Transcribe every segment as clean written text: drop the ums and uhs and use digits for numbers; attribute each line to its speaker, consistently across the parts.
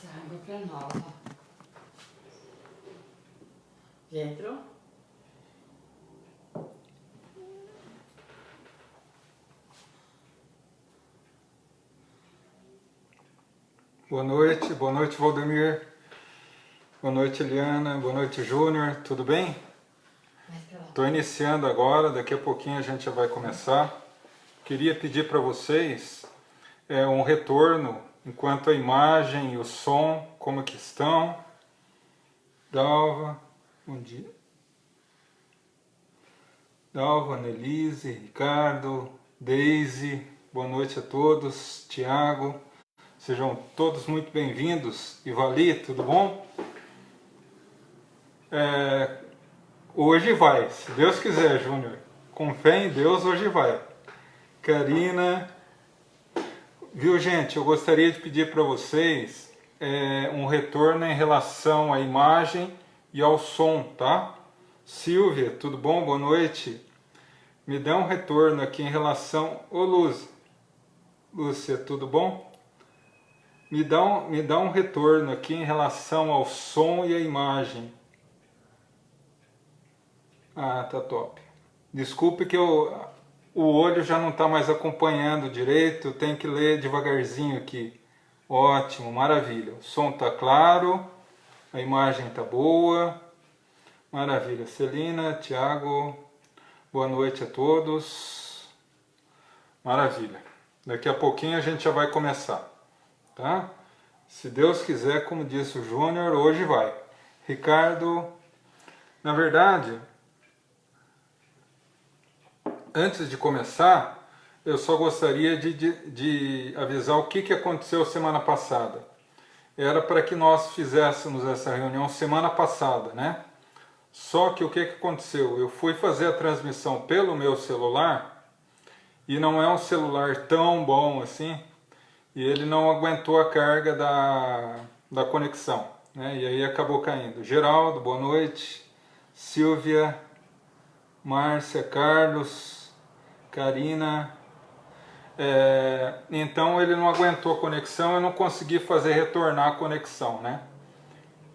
Speaker 1: Sempre nova. Dentro.
Speaker 2: Boa noite Valdemir, boa noite Eliana, boa noite Júnior, tudo bem? Estou iniciando agora, daqui a pouquinho a gente já vai começar. Queria pedir para vocês um retorno, enquanto a imagem e o som, como que estão. Dalva, bom dia. Dalva, Annelise, Ricardo, Deise, boa noite a todos, Tiago. Sejam todos muito bem-vindos. Ivali, tudo bom? Hoje vai, se Deus quiser, Júnior. Com fé em Deus, hoje vai. Karina. Viu, gente? Eu gostaria de pedir para vocês um retorno em relação à imagem e ao som, tá? Silvia, tudo bom? Boa noite. Me dá um retorno aqui em relação... Ô, Lúcia, tudo bom? Me dá um retorno aqui em relação ao som e à imagem. Ah, tá top. Desculpe que o olho já não está mais acompanhando direito, tem que ler devagarzinho aqui. Ótimo, maravilha. O som está claro, a imagem está boa. Maravilha. Celina, Tiago, boa noite a todos. Maravilha. Daqui a pouquinho a gente já vai começar. Tá? Se Deus quiser, como disse o Júnior, hoje vai. Ricardo, na verdade, antes de começar, eu só gostaria de avisar o que aconteceu semana passada. Era para que nós fizéssemos essa reunião semana passada, né? Só que o que aconteceu? Eu fui fazer a transmissão pelo meu celular, e não é um celular tão bom assim, e ele não aguentou a carga da conexão, né? E aí acabou caindo. Geraldo, boa noite. Silvia, Márcia, Carlos, Karina. Então ele não aguentou a conexão, eu não consegui fazer retornar a conexão, né?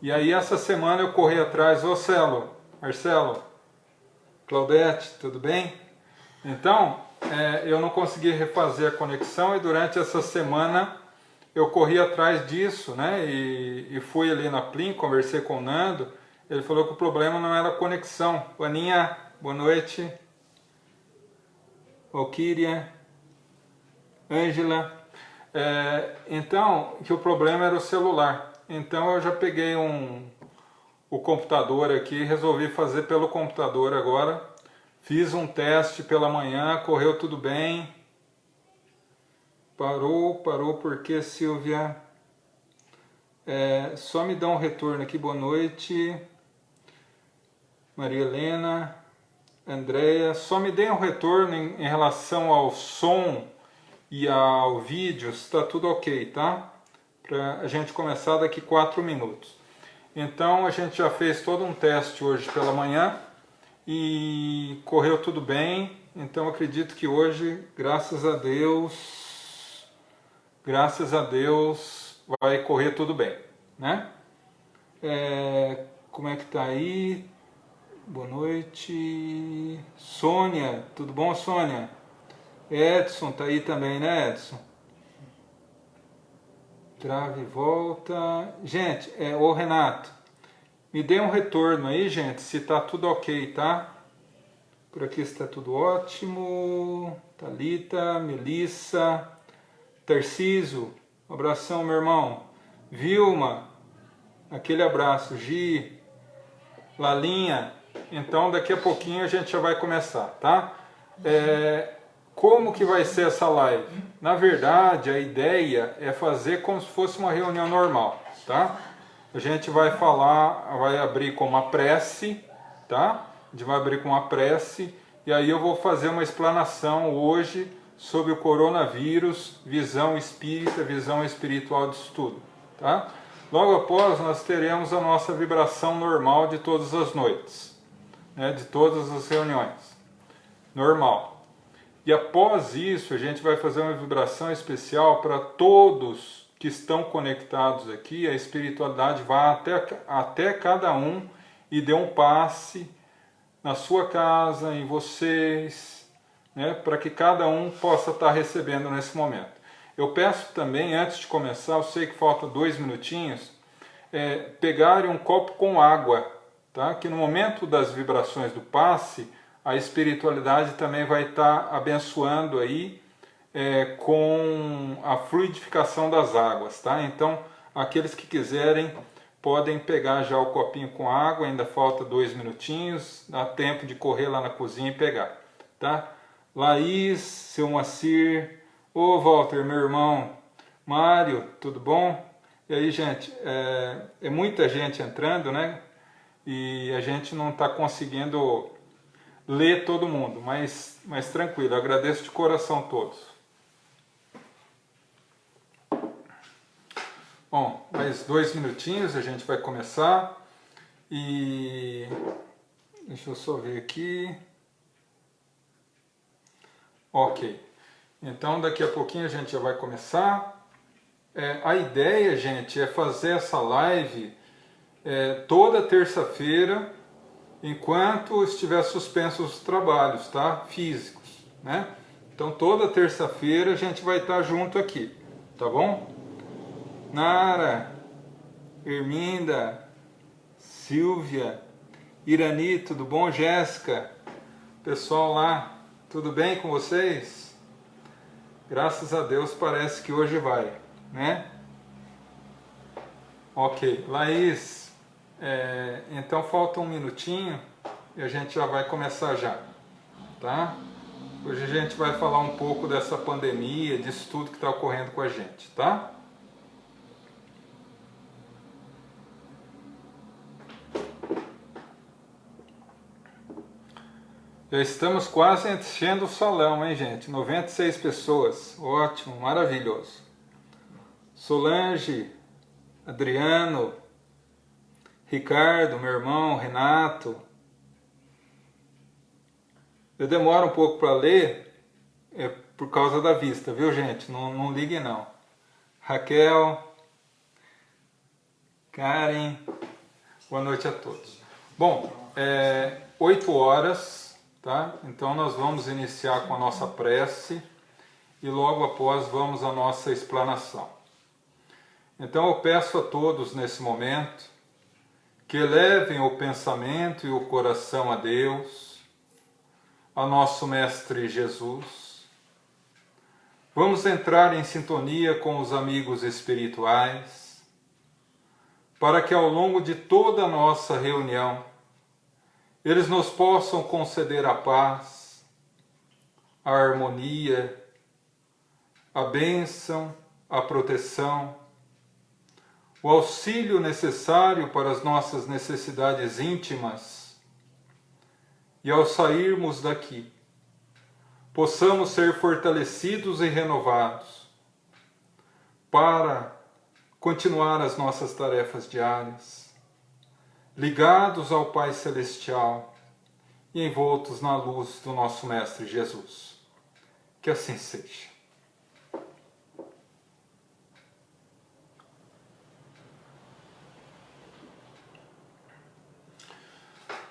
Speaker 2: E aí essa semana eu corri atrás, ô Marcelo, Claudete, tudo bem? Então, eu não consegui refazer a conexão e durante essa semana eu corri atrás disso, né? E fui ali na Plim, conversei com o Nando, ele falou que o problema não era a conexão. Aninha, boa noite. Valquíria, Ângela. Então, que o problema era o celular. Então eu já peguei o computador aqui e resolvi fazer pelo computador agora. Fiz um teste pela manhã, correu tudo bem. Parou porque, Silvia? Só me dá um retorno aqui, boa noite. Maria Helena, Andréia, só me dê um retorno em relação ao som e ao vídeo, se está tudo ok, tá? Para a gente começar daqui 4 minutos. Então a gente já fez todo um teste hoje pela manhã e correu tudo bem, então acredito que hoje, graças a Deus, vai correr tudo bem, né? Como é que tá aí? Boa noite. Sônia, tudo bom, Sônia? Edson tá aí também, né, Edson? Trave e volta. Gente, ô Renato, me dê um retorno aí, gente, se tá tudo ok, tá? Por aqui está tudo ótimo. Thalita, Melissa, Tarciso, um abração, meu irmão. Vilma, aquele abraço. Gi, Lalinha. Então daqui a pouquinho a gente já vai começar, tá? Como que vai ser essa live? Na verdade, a ideia é fazer como se fosse uma reunião normal, tá? A gente vai abrir com uma prece, tá? A gente vai abrir com uma prece e aí eu vou fazer uma explanação hoje sobre o coronavírus, visão espírita, visão espiritual disso tudo, tá? Logo após, nós teremos a nossa vibração normal de todas as noites, né, de todas as reuniões. Normal. E após isso, a gente vai fazer uma vibração especial para todos que estão conectados aqui. A espiritualidade vai até cada um e dê um passe na sua casa, em vocês, né, para que cada um possa estar recebendo nesse momento. Eu peço também, antes de começar, eu sei que falta 2 minutinhos, pegarem um copo com água, tá? Que no momento das vibrações do passe, a espiritualidade também vai estar abençoando aí com a fluidificação das águas, tá? Então, aqueles que quiserem podem pegar já o copinho com água, ainda falta 2 minutinhos, dá tempo de correr lá na cozinha e pegar, tá? Laís, seu Moacir, ô Walter, meu irmão, Mário, tudo bom? E aí, gente, é muita gente entrando, né? E a gente não está conseguindo ler todo mundo, mas tranquilo, agradeço de coração a todos. Bom, mais 2 minutinhos a gente vai começar e deixa eu só ver aqui. Ok, então daqui a pouquinho a gente já vai começar. A ideia, gente, é fazer essa live toda terça-feira, enquanto estiver suspensos os trabalhos, tá? Físicos, né? Então toda terça-feira a gente vai estar junto aqui, tá bom? Nara, Herminda, Silvia, Irani, tudo bom? Jéssica, pessoal lá, tudo bem com vocês? Graças a Deus parece que hoje vai, né? Ok, Laís, então falta 1 minutinho e a gente já vai começar já, tá? Hoje a gente vai falar um pouco dessa pandemia, disso tudo que está ocorrendo com a gente, tá? Já estamos quase enchendo o salão, hein, gente? 96 pessoas. Ótimo, maravilhoso. Solange, Adriano, Ricardo, meu irmão, Renato. Eu demoro um pouco para ler, por causa da vista, viu, gente? Não liguem, não. Raquel, Karen, boa noite a todos. Bom, 8 horas... Tá? Então nós vamos iniciar com a nossa prece e logo após vamos à nossa explanação. Então eu peço a todos nesse momento que elevem o pensamento e o coração a Deus, a nosso Mestre Jesus. Vamos entrar em sintonia com os amigos espirituais para que ao longo de toda a nossa reunião eles nos possam conceder a paz, a harmonia, a bênção, a proteção, o auxílio necessário para as nossas necessidades íntimas e ao sairmos daqui, possamos ser fortalecidos e renovados para continuar as nossas tarefas diárias, ligados ao Pai Celestial e envoltos na luz do nosso Mestre Jesus. Que assim seja.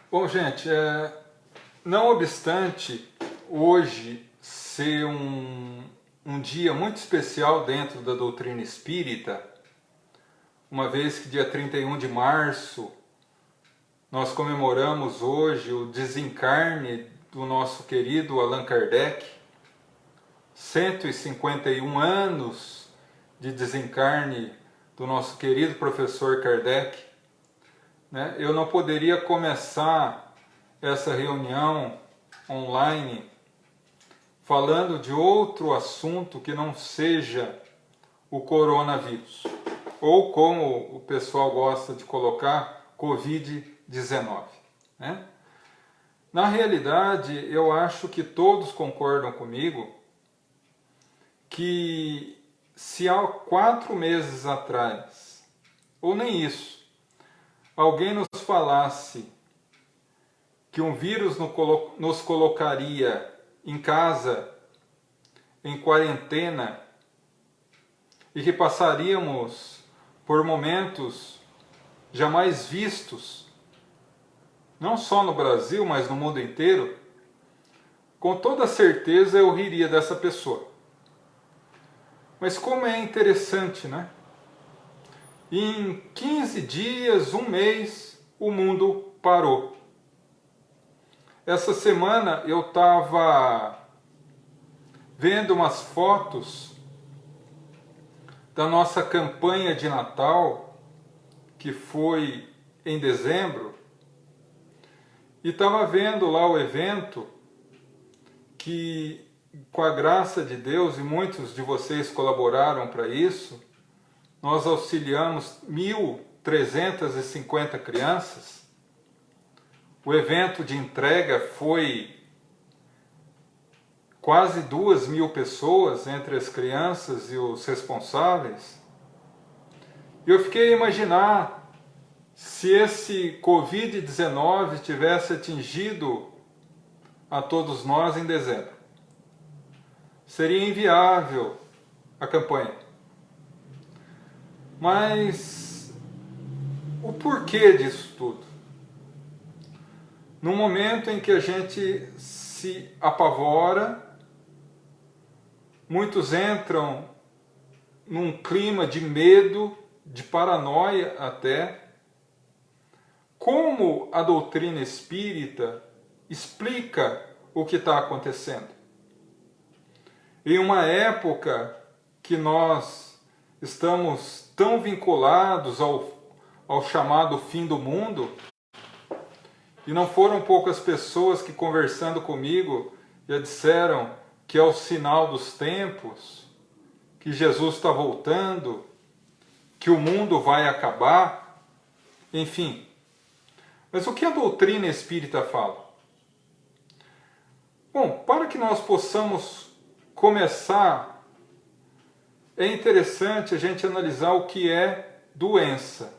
Speaker 2: Bom, gente, não obstante hoje ser um dia muito especial dentro da doutrina espírita, uma vez que dia 31 de março nós comemoramos hoje o desencarne do nosso querido Allan Kardec, 151 anos de desencarne do nosso querido professor Kardec, né? Eu não poderia começar essa reunião online falando de outro assunto que não seja o coronavírus, ou como o pessoal gosta de colocar, Covid-19, né? Na realidade, eu acho que todos concordam comigo que se há 4 meses atrás ou nem isso, alguém nos falasse que um vírus nos colocaria em casa, em quarentena, e que passaríamos por momentos jamais vistos, não só no Brasil, mas no mundo inteiro, com toda certeza eu riria dessa pessoa. Mas como é interessante, né? Em 15 dias, um mês, o mundo parou. Essa semana eu estava vendo umas fotos da nossa campanha de Natal, que foi em dezembro, e estava vendo lá o evento que, com a graça de Deus, e muitos de vocês colaboraram para isso, nós auxiliamos 1.350 crianças. O evento de entrega foi quase 2.000 pessoas, entre as crianças e os responsáveis. E eu fiquei a imaginar se esse Covid-19 tivesse atingido a todos nós em dezembro. Seria inviável a campanha. Mas o porquê disso tudo? No momento em que a gente se apavora, muitos entram num clima de medo, de paranoia até. Como a doutrina espírita explica o que está acontecendo? Em uma época que nós estamos tão vinculados ao chamado fim do mundo, e não foram poucas pessoas que, conversando comigo, já disseram que é o sinal dos tempos, que Jesus está voltando, que o mundo vai acabar, enfim. Mas o que a doutrina espírita fala? Bom, para que nós possamos começar, é interessante a gente analisar o que é doença.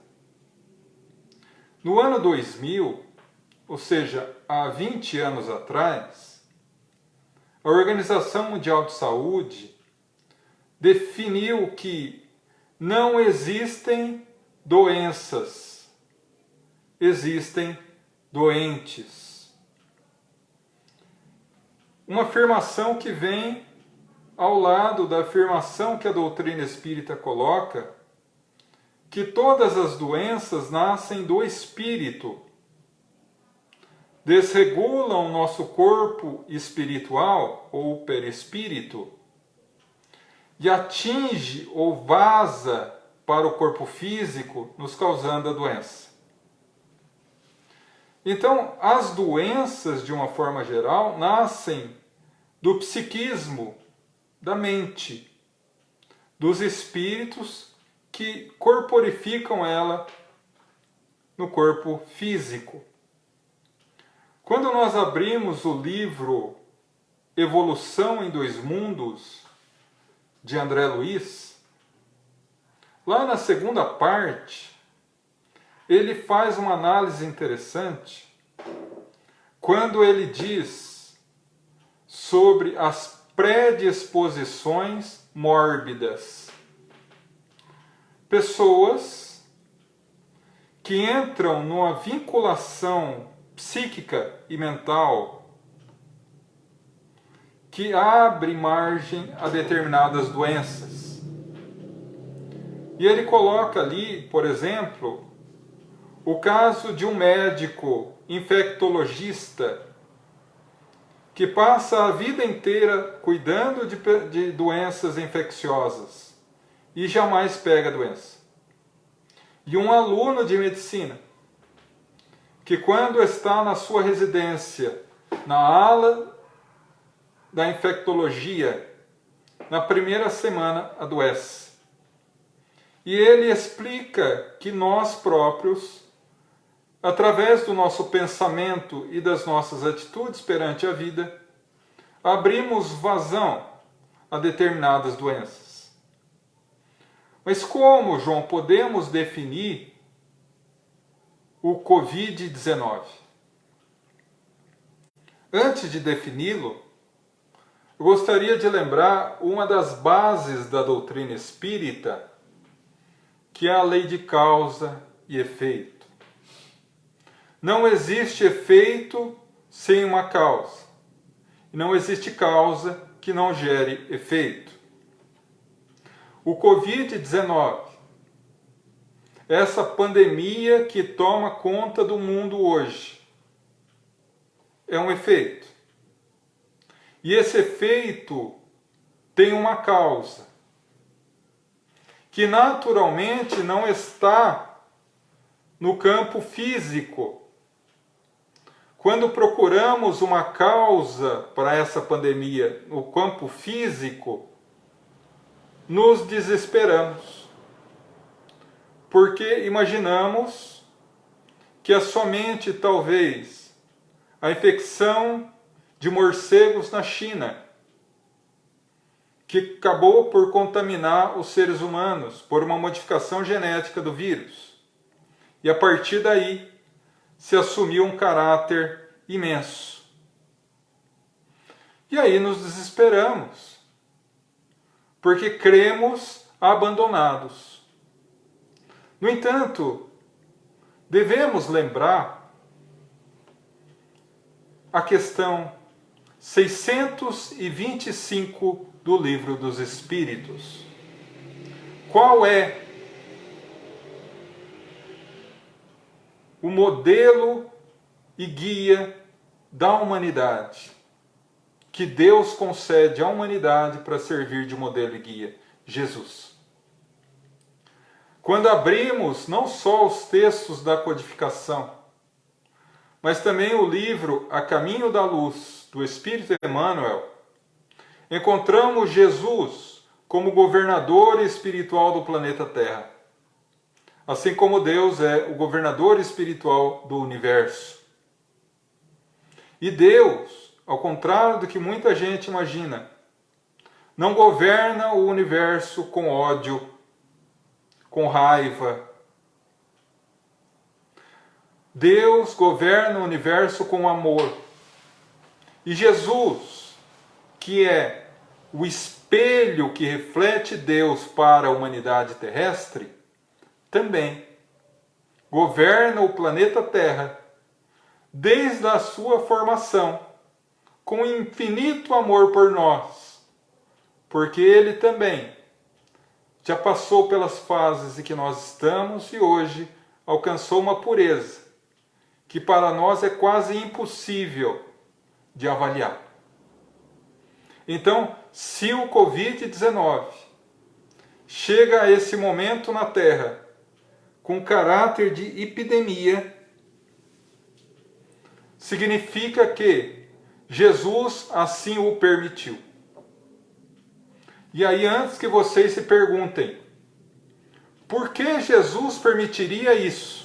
Speaker 2: No ano 2000, ou seja, há 20 anos atrás, a Organização Mundial de Saúde definiu que não existem doenças, existem doentes. Uma afirmação que vem ao lado da afirmação que a doutrina espírita coloca, que todas as doenças nascem do espírito, desregulam o nosso corpo espiritual ou perispírito e atinge ou vaza para o corpo físico, nos causando a doença. Então, as doenças, de uma forma geral, nascem do psiquismo, da mente, dos espíritos que corporificam ela no corpo físico. Quando nós abrimos o livro Evolução em Dois Mundos, de André Luiz, lá na segunda parte, ele faz uma análise interessante quando ele diz sobre as predisposições mórbidas. Pessoas que entram numa vinculação psíquica e mental que abre margem a determinadas doenças. E ele coloca ali, por exemplo, o caso de um médico infectologista que passa a vida inteira cuidando de doenças infecciosas e jamais pega a doença. E um aluno de medicina que, quando está na sua residência, na ala da infectologia, na primeira semana adoece. E ele explica que nós próprios, através do nosso pensamento e das nossas atitudes perante a vida, abrimos vazão a determinadas doenças. Mas como, João, podemos definir o Covid-19? Antes de defini-lo, eu gostaria de lembrar uma das bases da doutrina espírita, que é a lei de causa e efeito. Não existe efeito sem uma causa. E não existe causa que não gere efeito. O Covid-19, essa pandemia que toma conta do mundo hoje, é um efeito. E esse efeito tem uma causa, que naturalmente não está no campo físico. Quando procuramos uma causa para essa pandemia no campo físico, nos desesperamos, porque imaginamos que é somente talvez a infecção de morcegos na China, que acabou por contaminar os seres humanos por uma modificação genética do vírus. E a partir daí se assumiu um caráter imenso. E aí nos desesperamos, porque cremos abandonados. No entanto, devemos lembrar a questão 625 do Livro dos Espíritos. Qual é o modelo e guia da humanidade que Deus concede à humanidade para servir de modelo e guia? Jesus. Quando abrimos não só os textos da codificação, mas também o livro A Caminho da Luz, do Espírito Emmanuel, encontramos Jesus como governador espiritual do planeta Terra, assim como Deus é o governador espiritual do universo. E Deus, ao contrário do que muita gente imagina, não governa o universo com ódio, com raiva. Deus governa o universo com amor. E Jesus, que é o espelho que reflete Deus para a humanidade terrestre, também governa o planeta Terra desde a sua formação, com infinito amor por nós, porque Ele também já passou pelas fases em que nós estamos e hoje alcançou uma pureza que para nós é quase impossível de avaliar. Então, se o Covid-19 chega a esse momento na Terra com caráter de epidemia, significa que Jesus assim o permitiu. E aí, antes que vocês se perguntem, por que Jesus permitiria isso?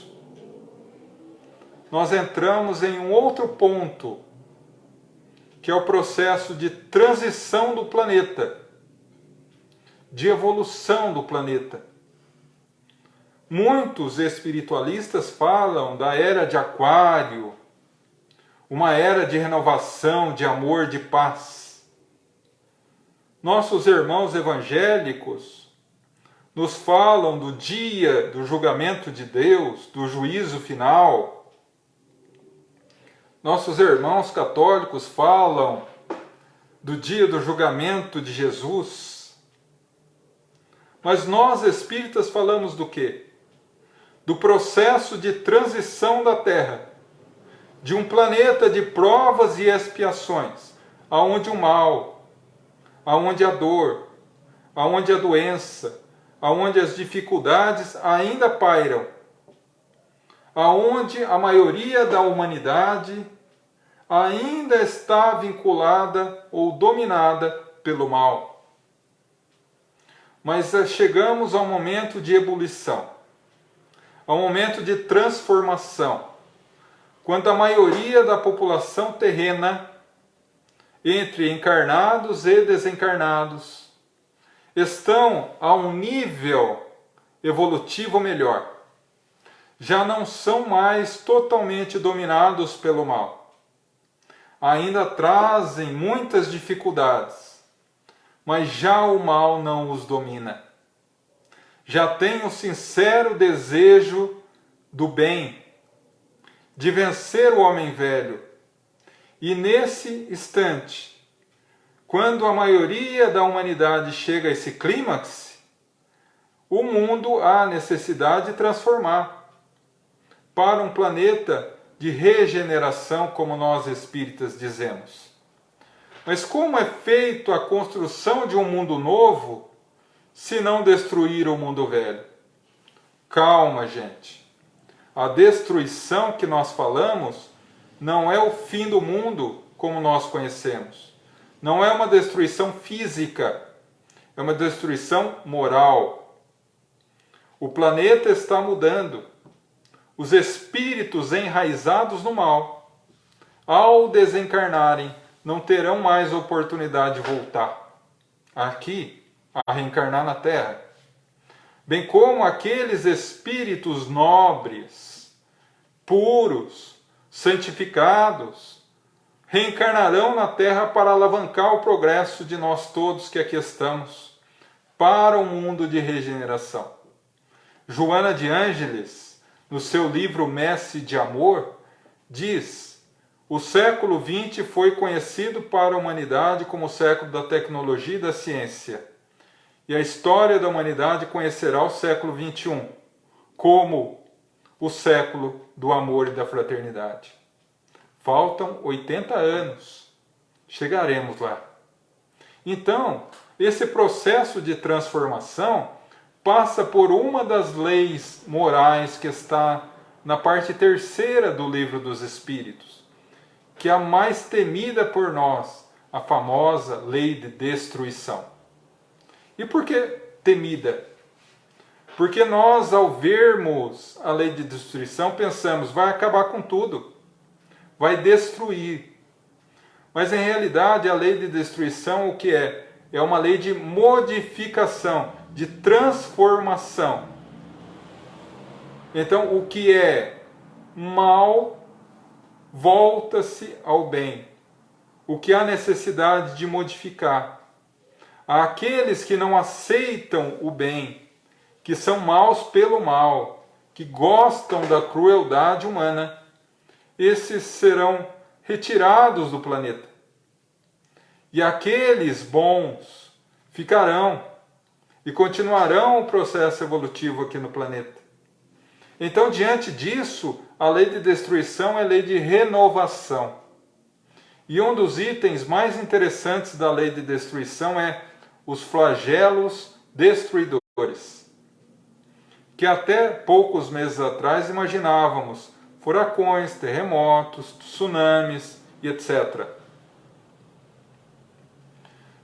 Speaker 2: Nós entramos em um outro ponto, que é o processo de transição do planeta, de evolução do planeta. Muitos espiritualistas falam da era de Aquário, uma era de renovação, de amor, de paz. Nossos irmãos evangélicos nos falam do dia do julgamento de Deus, do juízo final. Nossos irmãos católicos falam do dia do julgamento de Jesus. Mas nós espíritas falamos do quê? Do processo de transição da Terra, de um planeta de provas e expiações, aonde o mal, aonde a dor, aonde a doença, aonde as dificuldades ainda pairam, aonde a maioria da humanidade ainda está vinculada ou dominada pelo mal. Mas chegamos ao momento de ebulição, ao momento de transformação, quando a maioria da população terrena, entre encarnados e desencarnados, estão a um nível evolutivo melhor. Já não são mais totalmente dominados pelo mal. Ainda trazem muitas dificuldades, mas já o mal não os domina. Já têm o sincero desejo do bem, de vencer o homem velho. E nesse instante, quando a maioria da humanidade chega a esse clímax, o mundo há necessidade de transformar para um planeta de regeneração, como nós espíritas dizemos. Mas como é feito a construção de um mundo novo, se não destruir o mundo velho? Calma, gente. A destruição que nós falamos não é o fim do mundo como nós conhecemos. Não é uma destruição física, é uma destruição moral. O planeta está mudando. Os espíritos enraizados no mal, ao desencarnarem, não terão mais oportunidade de voltar aqui a reencarnar na Terra. Bem como aqueles espíritos nobres, puros, santificados, reencarnarão na Terra para alavancar o progresso de nós todos que aqui estamos, para um mundo de regeneração. Joana de Ângeles, no seu livro Messe de Amor, diz: o século XX foi conhecido para a humanidade como o século da tecnologia e da ciência. E a história da humanidade conhecerá o século XXI como o século do amor e da fraternidade. Faltam 80 anos. Chegaremos lá. Então, esse processo de transformação passa por uma das leis morais que está na parte terceira do Livro dos Espíritos, que é a mais temida por nós, a famosa lei de destruição. E por que temida? Porque nós, ao vermos a lei de destruição, pensamos, vai acabar com tudo, vai destruir. Mas em realidade a lei de destruição o que é? É uma lei de modificação, de transformação. Então o que é mal volta-se ao bem. O que há necessidade de modificar. Aqueles que não aceitam o bem, que são maus pelo mal, que gostam da crueldade humana, esses serão retirados do planeta. E aqueles bons ficarão e continuarão o processo evolutivo aqui no planeta. Então, diante disso, a lei de destruição é lei de renovação. E um dos itens mais interessantes da lei de destruição é os flagelos destruidores, que até poucos meses atrás imaginávamos furacões, terremotos, tsunamis e etc.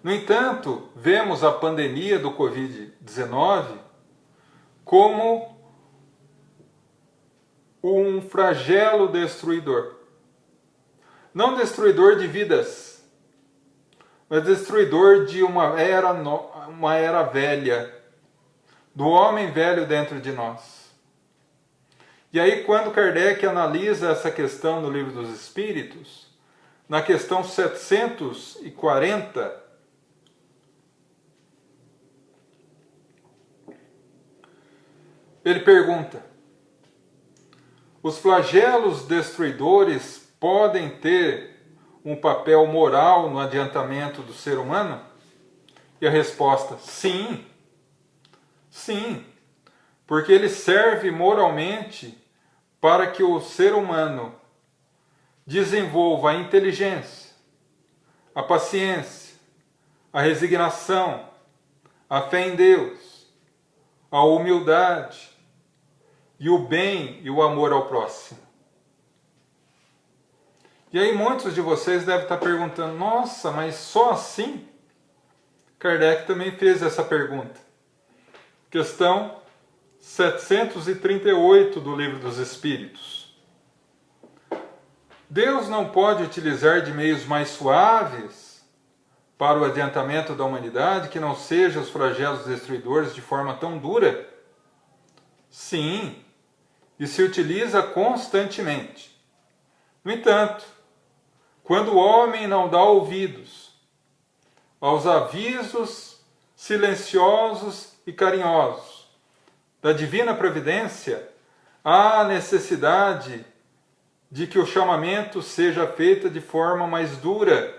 Speaker 2: No entanto, vemos a pandemia do Covid-19 como um flagelo destruidor. Não destruidor de vidas, mas destruidor de uma era velha, do homem velho dentro de nós. E aí, quando Kardec analisa essa questão no Livro dos Espíritos, na questão 740, ele pergunta: os flagelos destruidores podem ter um papel moral no adiantamento do ser humano? E a resposta: sim. Sim, porque ele serve moralmente para que o ser humano desenvolva a inteligência, a paciência, a resignação, a fé em Deus, a humildade e o bem e o amor ao próximo. E aí muitos de vocês devem estar perguntando: nossa, mas só assim? Kardec também fez essa pergunta. Questão 738 do Livro dos Espíritos. Deus não pode utilizar de meios mais suaves para o adiantamento da humanidade que não sejam os flagelos destruidores de forma tão dura? Sim, e se utiliza constantemente. No entanto, quando o homem não dá ouvidos aos avisos silenciosos e carinhosos da divina providência, há necessidade de que o chamamento seja feito de forma mais dura,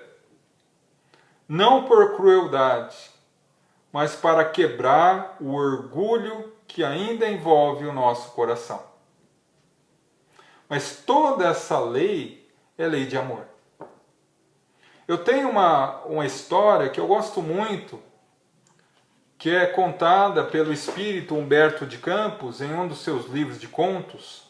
Speaker 2: não por crueldade, mas para quebrar o orgulho que ainda envolve o nosso coração. Mas toda essa lei é lei de amor. Eu tenho uma história que eu gosto muito, que é contada pelo espírito Humberto de Campos em um dos seus livros de contos,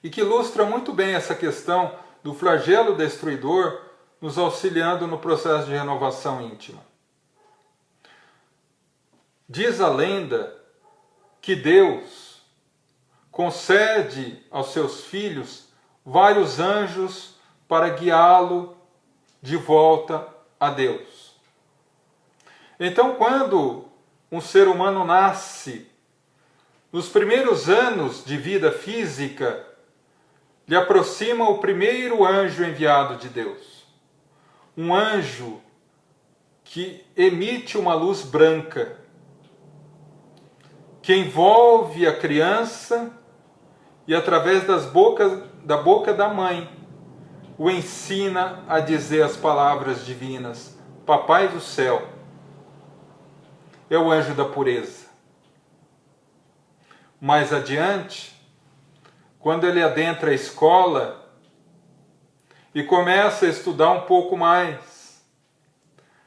Speaker 2: e que ilustra muito bem essa questão do flagelo destruidor nos auxiliando no processo de renovação íntima. Diz a lenda que Deus concede aos seus filhos vários anjos para guiá-lo de volta a Deus. Então, quando um ser humano nasce, nos primeiros anos de vida física, lhe aproxima o primeiro anjo enviado de Deus. Um anjo que emite uma luz branca, que envolve a criança e, através da boca da mãe, o ensina a dizer as palavras divinas: Papai do céu. É o anjo da pureza. Mais adiante, quando ele adentra a escola e começa a estudar um pouco mais,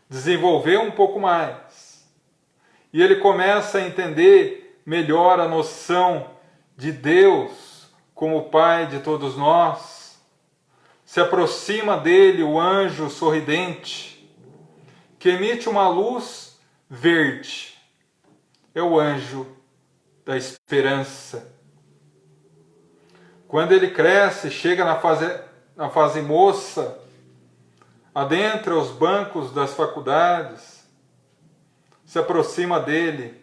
Speaker 2: desenvolver um pouco mais, e ele começa a entender melhor a noção de Deus como Pai de todos nós, se aproxima dele o anjo sorridente, que emite uma luz verde. É o anjo da esperança. Quando ele cresce, chega na fase moça, adentra os bancos das faculdades, se aproxima dele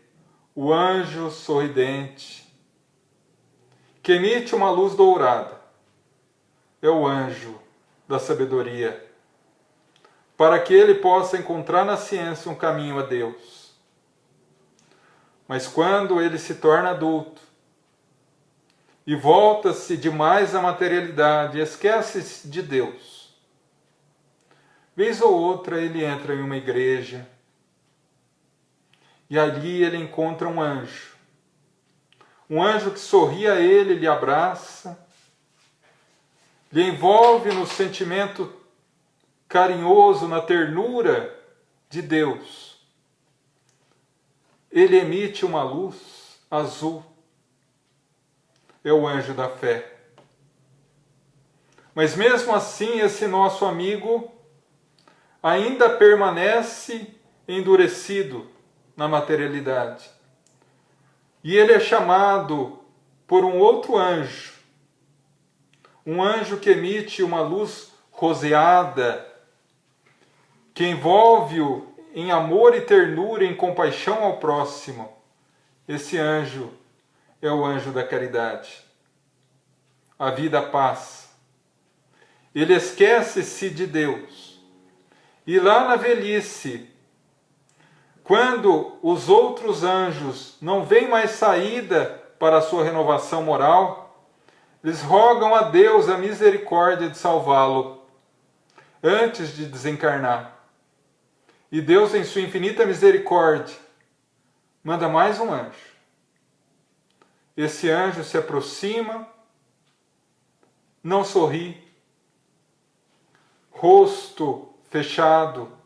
Speaker 2: o anjo sorridente, que emite uma luz dourada. É o anjo da sabedoria, para que ele possa encontrar na ciência um caminho a Deus. Mas quando ele se torna adulto e volta-se demais à materialidade, esquece-se de Deus, vez ou outra ele entra em uma igreja e ali ele encontra um anjo que sorri a ele, lhe abraça, lhe envolve no sentimento carinhoso, na ternura de Deus. Ele emite uma luz azul. É o anjo da fé. Mas mesmo assim, esse nosso amigo ainda permanece endurecido na materialidade. E ele é chamado por um outro anjo, um anjo que emite uma luz roseada, que envolve-o em amor e ternura, em compaixão ao próximo. Esse anjo é o anjo da caridade. A vida, a paz. Ele esquece-se de Deus. E lá na velhice, quando os outros anjos não veem mais saída para a sua renovação moral, eles rogam a Deus a misericórdia de salvá-lo antes de desencarnar. E Deus, em sua infinita misericórdia, manda mais um anjo. Esse anjo se aproxima, não sorri, rosto fechado,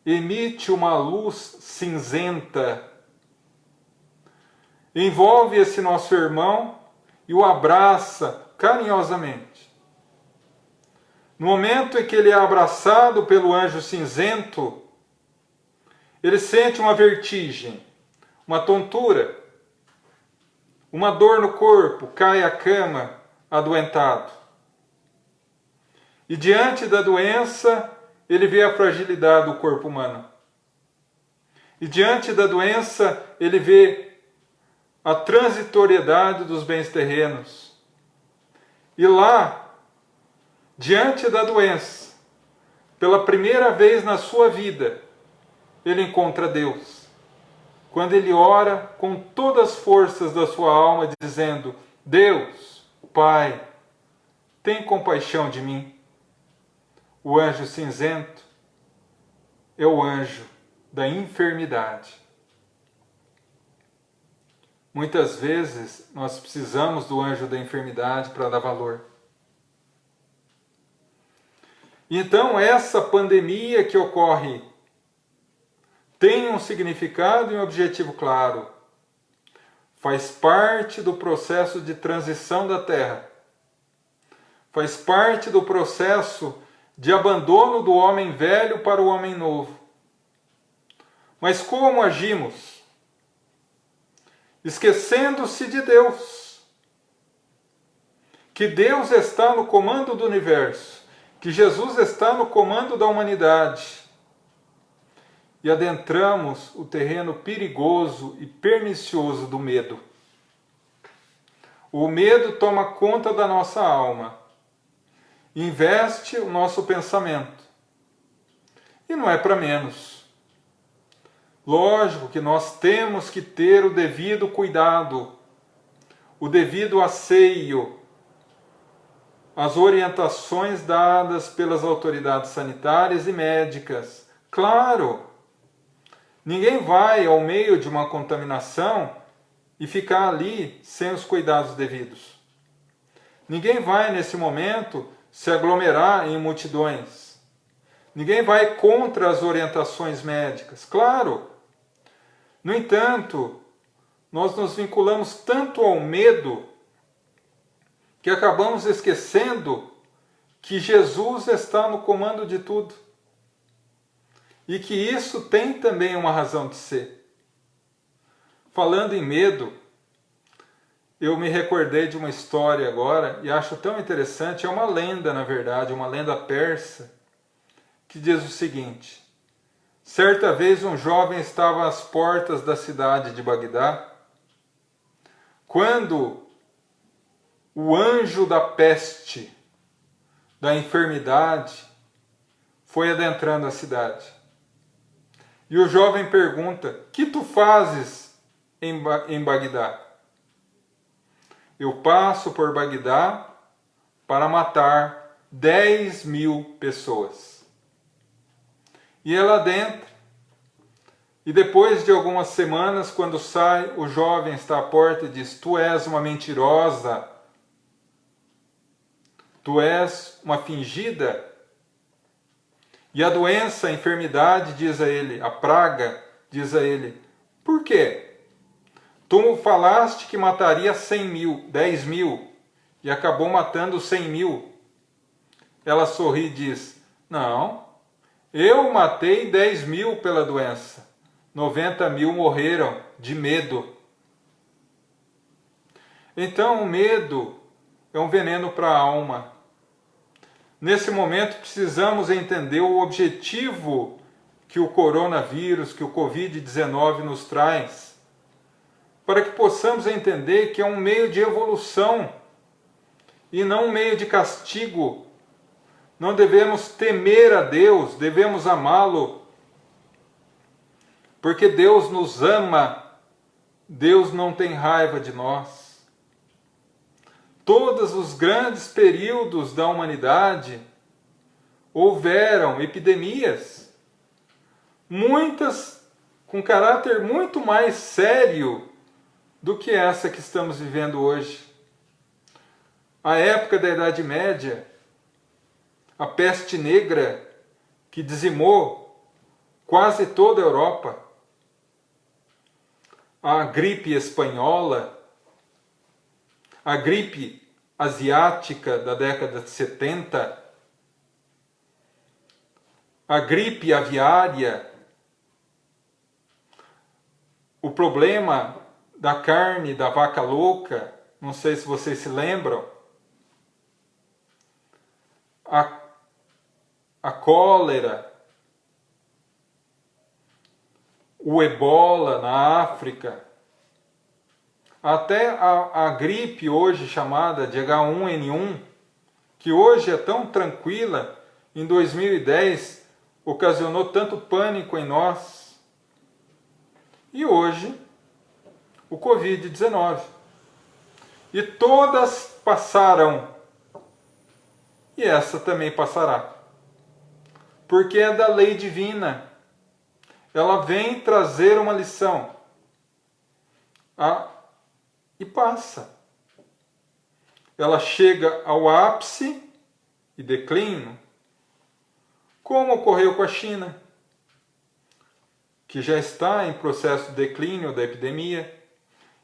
Speaker 2: emite uma luz cinzenta, envolve esse nosso irmão e o abraça carinhosamente. No momento em que ele é abraçado pelo anjo cinzento, ele sente uma vertigem, uma tontura, uma dor no corpo, cai à cama adoentado. E diante da doença, ele vê a fragilidade do corpo humano. E diante da doença, ele vê a transitoriedade dos bens terrenos. E lá, diante da doença, pela primeira vez na sua vida, ele encontra Deus. Quando ele ora com todas as forças da sua alma, dizendo: Deus, Pai, tem compaixão de mim. O anjo cinzento é o anjo da enfermidade. Muitas vezes nós precisamos do anjo da enfermidade para dar valor. Então, essa pandemia que ocorre tem um significado e um objetivo claro. Faz parte do processo de transição da Terra. Faz parte do processo de abandono do homem velho para o homem novo. Mas como agimos? Esquecendo-se de Deus. Que Deus está no comando do universo. Que Jesus está no comando da humanidade. E adentramos o terreno perigoso e pernicioso do medo. O medo toma conta da nossa alma. Investe o nosso pensamento. E não é para menos. Lógico que nós temos que ter o devido cuidado, o devido asseio, as orientações dadas pelas autoridades sanitárias e médicas. Claro, ninguém vai ao meio de uma contaminação e ficar ali sem os cuidados devidos. Ninguém vai, nesse momento, se aglomerar em multidões. Ninguém vai contra as orientações médicas, claro. No entanto, nós nos vinculamos tanto ao medo que acabamos esquecendo que Jesus está no comando de tudo. E que isso tem também uma razão de ser. Falando em medo, eu me recordei de uma história agora e acho tão interessante, é uma lenda, na verdade, uma lenda persa, que diz o seguinte: certa vez um jovem estava às portas da cidade de Bagdá, quando o anjo da peste, da enfermidade, foi adentrando a cidade. E o jovem pergunta: que tu fazes em Bagdá? Eu passo por Bagdá para matar 10.000 pessoas. E ela adentra. E depois de algumas semanas, quando sai, o jovem está à porta e diz: tu és uma mentirosa. Tu és uma fingida. E a doença, a enfermidade, diz a ele, a praga, diz a ele: por quê? Tu falaste que mataria 100.000, 10.000, e acabou matando 100.000. Ela sorri e diz: não, eu matei 10.000 pela doença. 90.000 morreram de medo. Então o medo é um veneno para a alma. Nesse momento precisamos entender o objetivo que o coronavírus, que o Covid-19 nos traz, para que possamos entender que é um meio de evolução e não um meio de castigo. Não devemos temer a Deus, devemos amá-lo, porque Deus nos ama, Deus não tem raiva de nós. Todos os grandes períodos da humanidade houveram epidemias, muitas com caráter muito mais sério do que essa que estamos vivendo hoje. A época da Idade Média, a peste negra que dizimou quase toda a Europa, a gripe espanhola, a gripe asiática da década de 70, a gripe aviária, o problema da carne da vaca louca, não sei se vocês se lembram, a cólera, o ebola na África, Até a gripe hoje chamada de H1N1, que hoje é tão tranquila, em 2010 ocasionou tanto pânico em nós. E hoje, o Covid-19. E todas passaram. E essa também passará. Porque é da lei divina. Ela vem trazer uma lição. E passa. Ela chega ao ápice e declínio, como ocorreu com a China, que já está em processo de declínio da epidemia,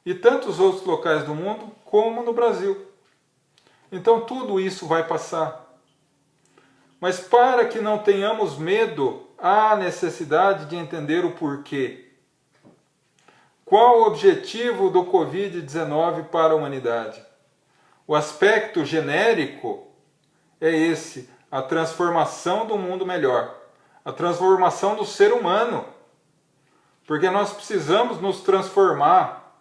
Speaker 2: e tantos outros locais do mundo, como no Brasil. Então tudo isso vai passar. Mas para que não tenhamos medo, há necessidade de entender o porquê. Qual o objetivo do Covid-19 para a humanidade? O aspecto genérico é esse, a transformação do mundo melhor, a transformação do ser humano. Porque nós precisamos nos transformar.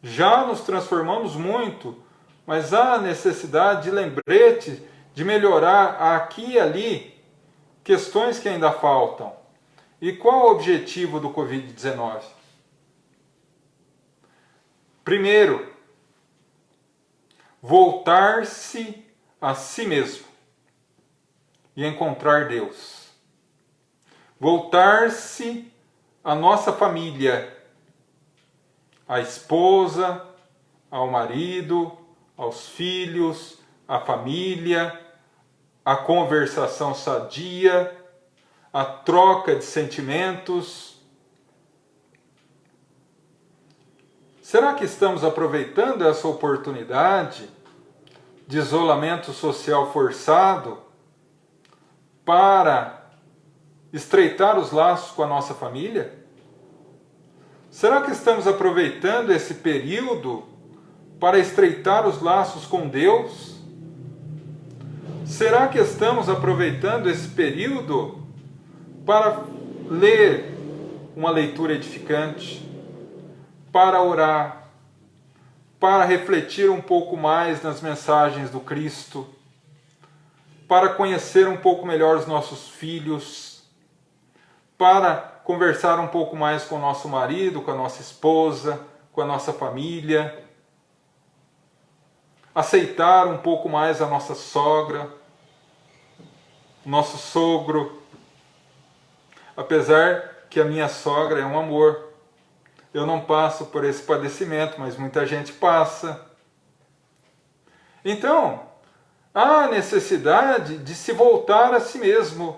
Speaker 2: Já nos transformamos muito, mas há necessidade de lembrete, de melhorar aqui e ali questões que ainda faltam. E qual o objetivo do Covid-19? Primeiro, voltar-se a si mesmo e encontrar Deus. Voltar-se à nossa família, à esposa, ao marido, aos filhos, à família, à conversação sadia, à troca de sentimentos. Será que estamos aproveitando essa oportunidade de isolamento social forçado para estreitar os laços com a nossa família? Será que estamos aproveitando esse período para estreitar os laços com Deus? Será que estamos aproveitando esse período para ler uma leitura edificante, para orar, para refletir um pouco mais nas mensagens do Cristo, para conhecer um pouco melhor os nossos filhos, para conversar um pouco mais com o nosso marido, com a nossa esposa, com a nossa família, aceitar um pouco mais a nossa sogra, o nosso sogro, apesar que a minha sogra é um amor. Eu não passo por esse padecimento, mas muita gente passa. Então, há necessidade de se voltar a si mesmo.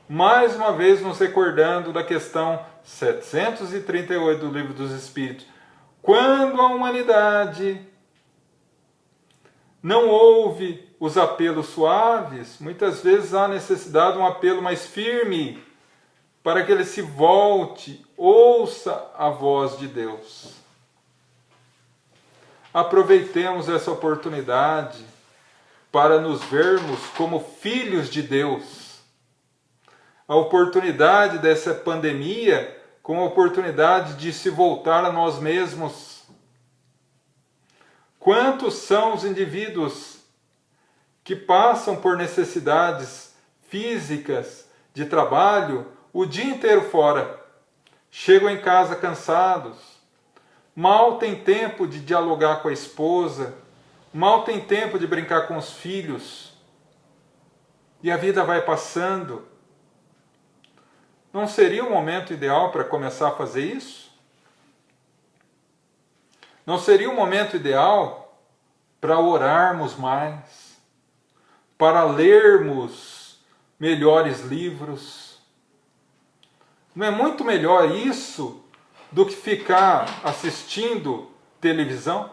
Speaker 2: Mais uma vez nos recordando da questão 738 do Livro dos Espíritos. Quando a humanidade não ouve os apelos suaves, muitas vezes há necessidade de um apelo mais firme, para que ele se volte, ouça a voz de Deus. Aproveitemos essa oportunidade para nos vermos como filhos de Deus. A oportunidade dessa pandemia como a oportunidade de se voltar a nós mesmos. Quantos são os indivíduos que passam por necessidades físicas, de trabalho, o dia inteiro fora, chegam em casa cansados, mal tem tempo de dialogar com a esposa, mal tem tempo de brincar com os filhos, e a vida vai passando. Não seria o momento ideal para começar a fazer isso? Não seria o momento ideal para orarmos mais, para lermos melhores livros? Não é muito melhor isso do que ficar assistindo televisão?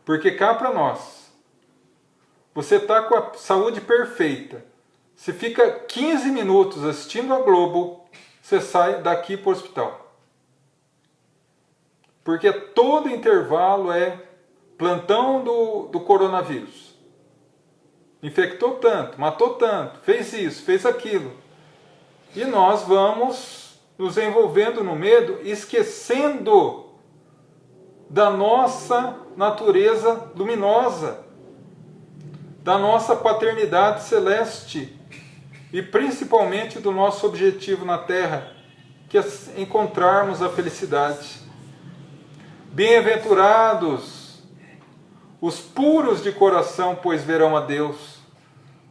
Speaker 2: Porque cá para nós, você está com a saúde perfeita, você fica 15 minutos assistindo a Globo, você sai daqui para o hospital. Porque todo intervalo é plantão do coronavírus. Infectou tanto, matou tanto, fez isso, fez aquilo. E nós vamos nos envolvendo no medo, esquecendo da nossa natureza luminosa, da nossa paternidade celeste e principalmente do nosso objetivo na Terra, que é encontrarmos a felicidade. Bem-aventurados os puros de coração, pois verão a Deus.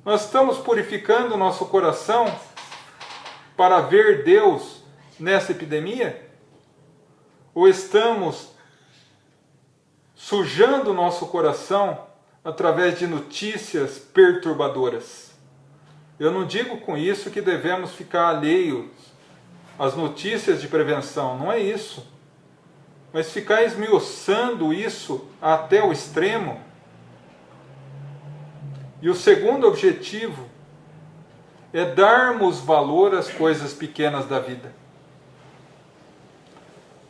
Speaker 2: Nós estamos purificando o nosso coração para ver Deus nessa epidemia? Ou estamos sujando o nosso coração através de notícias perturbadoras? Eu não digo com isso que devemos ficar alheios às notícias de prevenção, não é isso. Mas ficar esmiuçando isso até o extremo. E o segundo objetivo é darmos valor às coisas pequenas da vida.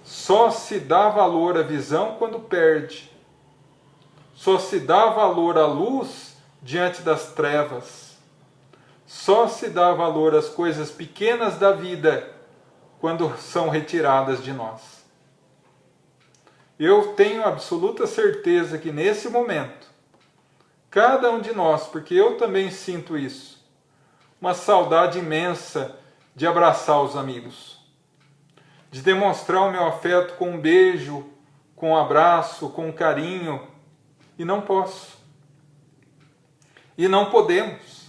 Speaker 2: Só se dá valor à visão quando perde. Só se dá valor à luz diante das trevas. Só se dá valor às coisas pequenas da vida quando são retiradas de nós. Eu tenho absoluta certeza que nesse momento, cada um de nós, porque eu também sinto isso, uma saudade imensa de abraçar os amigos, de demonstrar o meu afeto com um beijo, com um abraço, com um carinho, e não posso. E não podemos.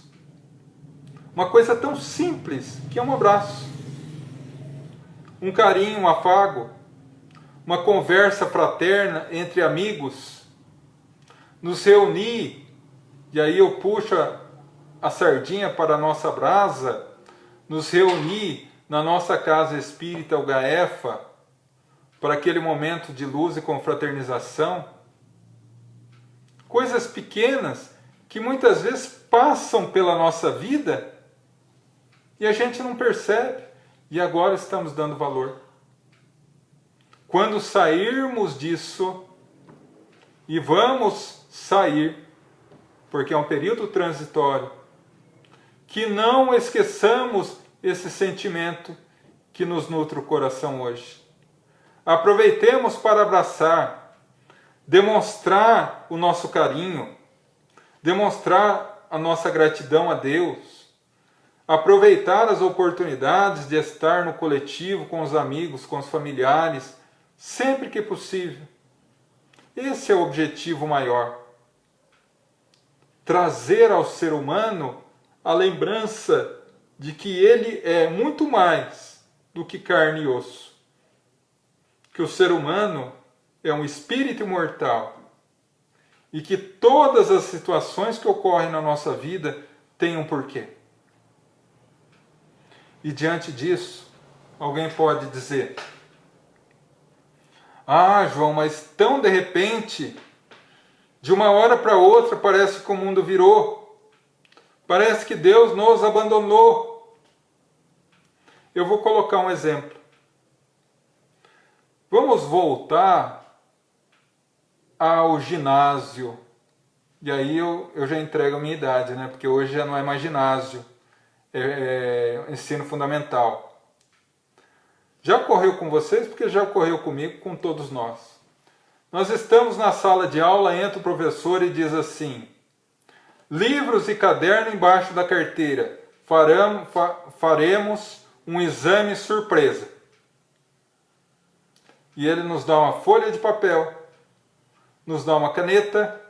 Speaker 2: Uma coisa tão simples que é um abraço, um carinho, um afago, uma conversa fraterna entre amigos, nos reunir, e aí eu puxo a sardinha para a nossa brasa, nos reunir na nossa casa espírita, o Gaefa, para aquele momento de luz e confraternização. Coisas pequenas que muitas vezes passam pela nossa vida e a gente não percebe, e agora estamos dando valor. Quando sairmos disso, e vamos sair, porque é um período transitório, que não esqueçamos esse sentimento que nos nutre o coração hoje. Aproveitemos para abraçar, demonstrar o nosso carinho, demonstrar a nossa gratidão a Deus, aproveitar as oportunidades de estar no coletivo, com os amigos, com os familiares, sempre que possível. Esse é o objetivo maior. Trazer ao ser humano a lembrança de que ele é muito mais do que carne e osso. Que o ser humano é um espírito imortal. E que todas as situações que ocorrem na nossa vida têm um porquê. E diante disso, alguém pode dizer: ah, João, mas tão de repente, de uma hora para outra, parece que o mundo virou. Parece que Deus nos abandonou. Eu vou colocar um exemplo. Vamos voltar ao ginásio. E aí eu já entrego a minha idade, né? Porque hoje já não é mais ginásio, é ensino fundamental. Já ocorreu com vocês? Porque já ocorreu comigo, com todos nós. Nós estamos na sala de aula, entra o professor e diz assim: livros e caderno embaixo da carteira, faremos um exame surpresa. E ele nos dá uma folha de papel, nos dá uma caneta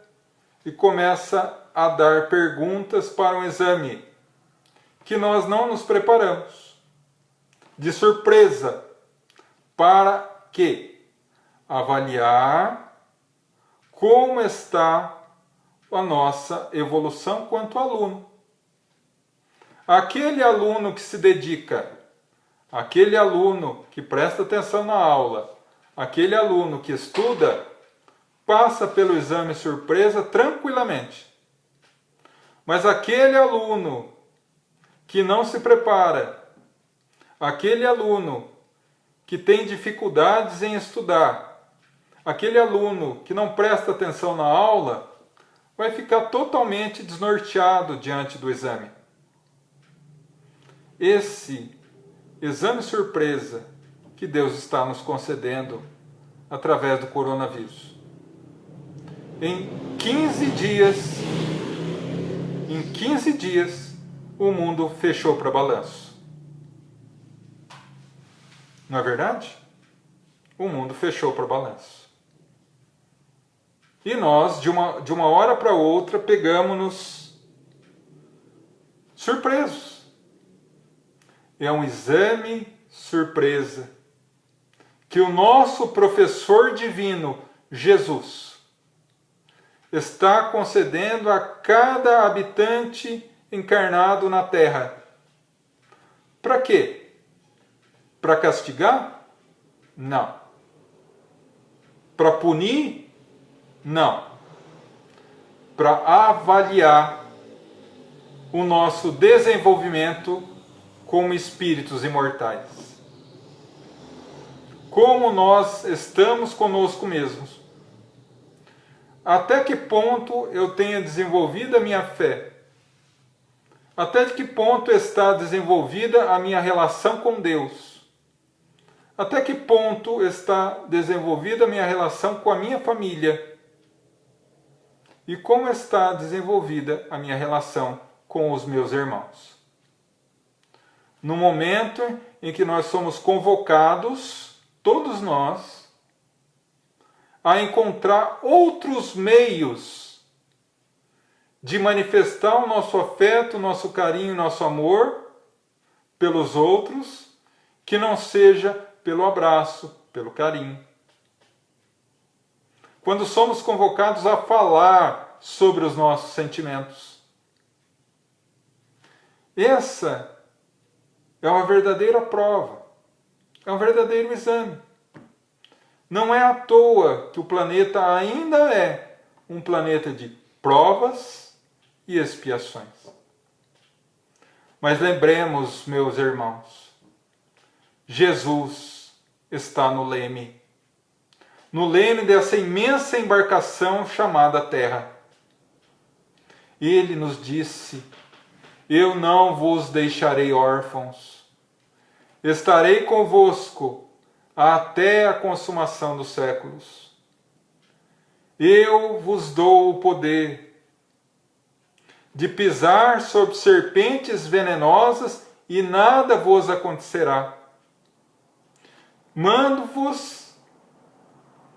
Speaker 2: e começa a dar perguntas para um exame que nós não nos preparamos. De surpresa, para quê? Avaliar como está a nossa evolução quanto aluno. Aquele aluno que se dedica, aquele aluno que presta atenção na aula, aquele aluno que estuda, passa pelo exame surpresa tranquilamente. Mas aquele aluno que não se prepara, aquele aluno que tem dificuldades em estudar, aquele aluno que não presta atenção na aula, vai ficar totalmente desnorteado diante do exame. Esse exame surpresa que Deus está nos concedendo através do coronavírus. Em 15 dias, o mundo fechou para balanço. Não é verdade? O mundo fechou para balanço. E nós, de uma hora para outra, pegamos-nos surpresos. É um exame surpresa que o nosso professor divino, Jesus, está concedendo a cada habitante encarnado na Terra. Para quê? Para castigar? Não. Para punir? Não. Para avaliar o nosso desenvolvimento como espíritos imortais. Como nós estamos conosco mesmos. Até que ponto eu tenho desenvolvido a minha fé? Até que ponto está desenvolvida a minha relação com Deus? Até que ponto está desenvolvida a minha relação com a minha família? E como está desenvolvida a minha relação com os meus irmãos? No momento em que nós somos convocados, todos nós, a encontrar outros meios de manifestar o nosso afeto, o nosso carinho, o nosso amor pelos outros, que não seja pelo abraço, pelo carinho. Quando somos convocados a falar sobre os nossos sentimentos. Essa é uma verdadeira prova, é um verdadeiro exame. Não é à toa que o planeta ainda é um planeta de provas e expiações. Mas lembremos, meus irmãos, Jesus está no leme dessa imensa embarcação chamada Terra. Ele nos disse: eu não vos deixarei órfãos, estarei convosco até a consumação dos séculos. Eu vos dou o poder de pisar sobre serpentes venenosas e nada vos acontecerá. Mando-vos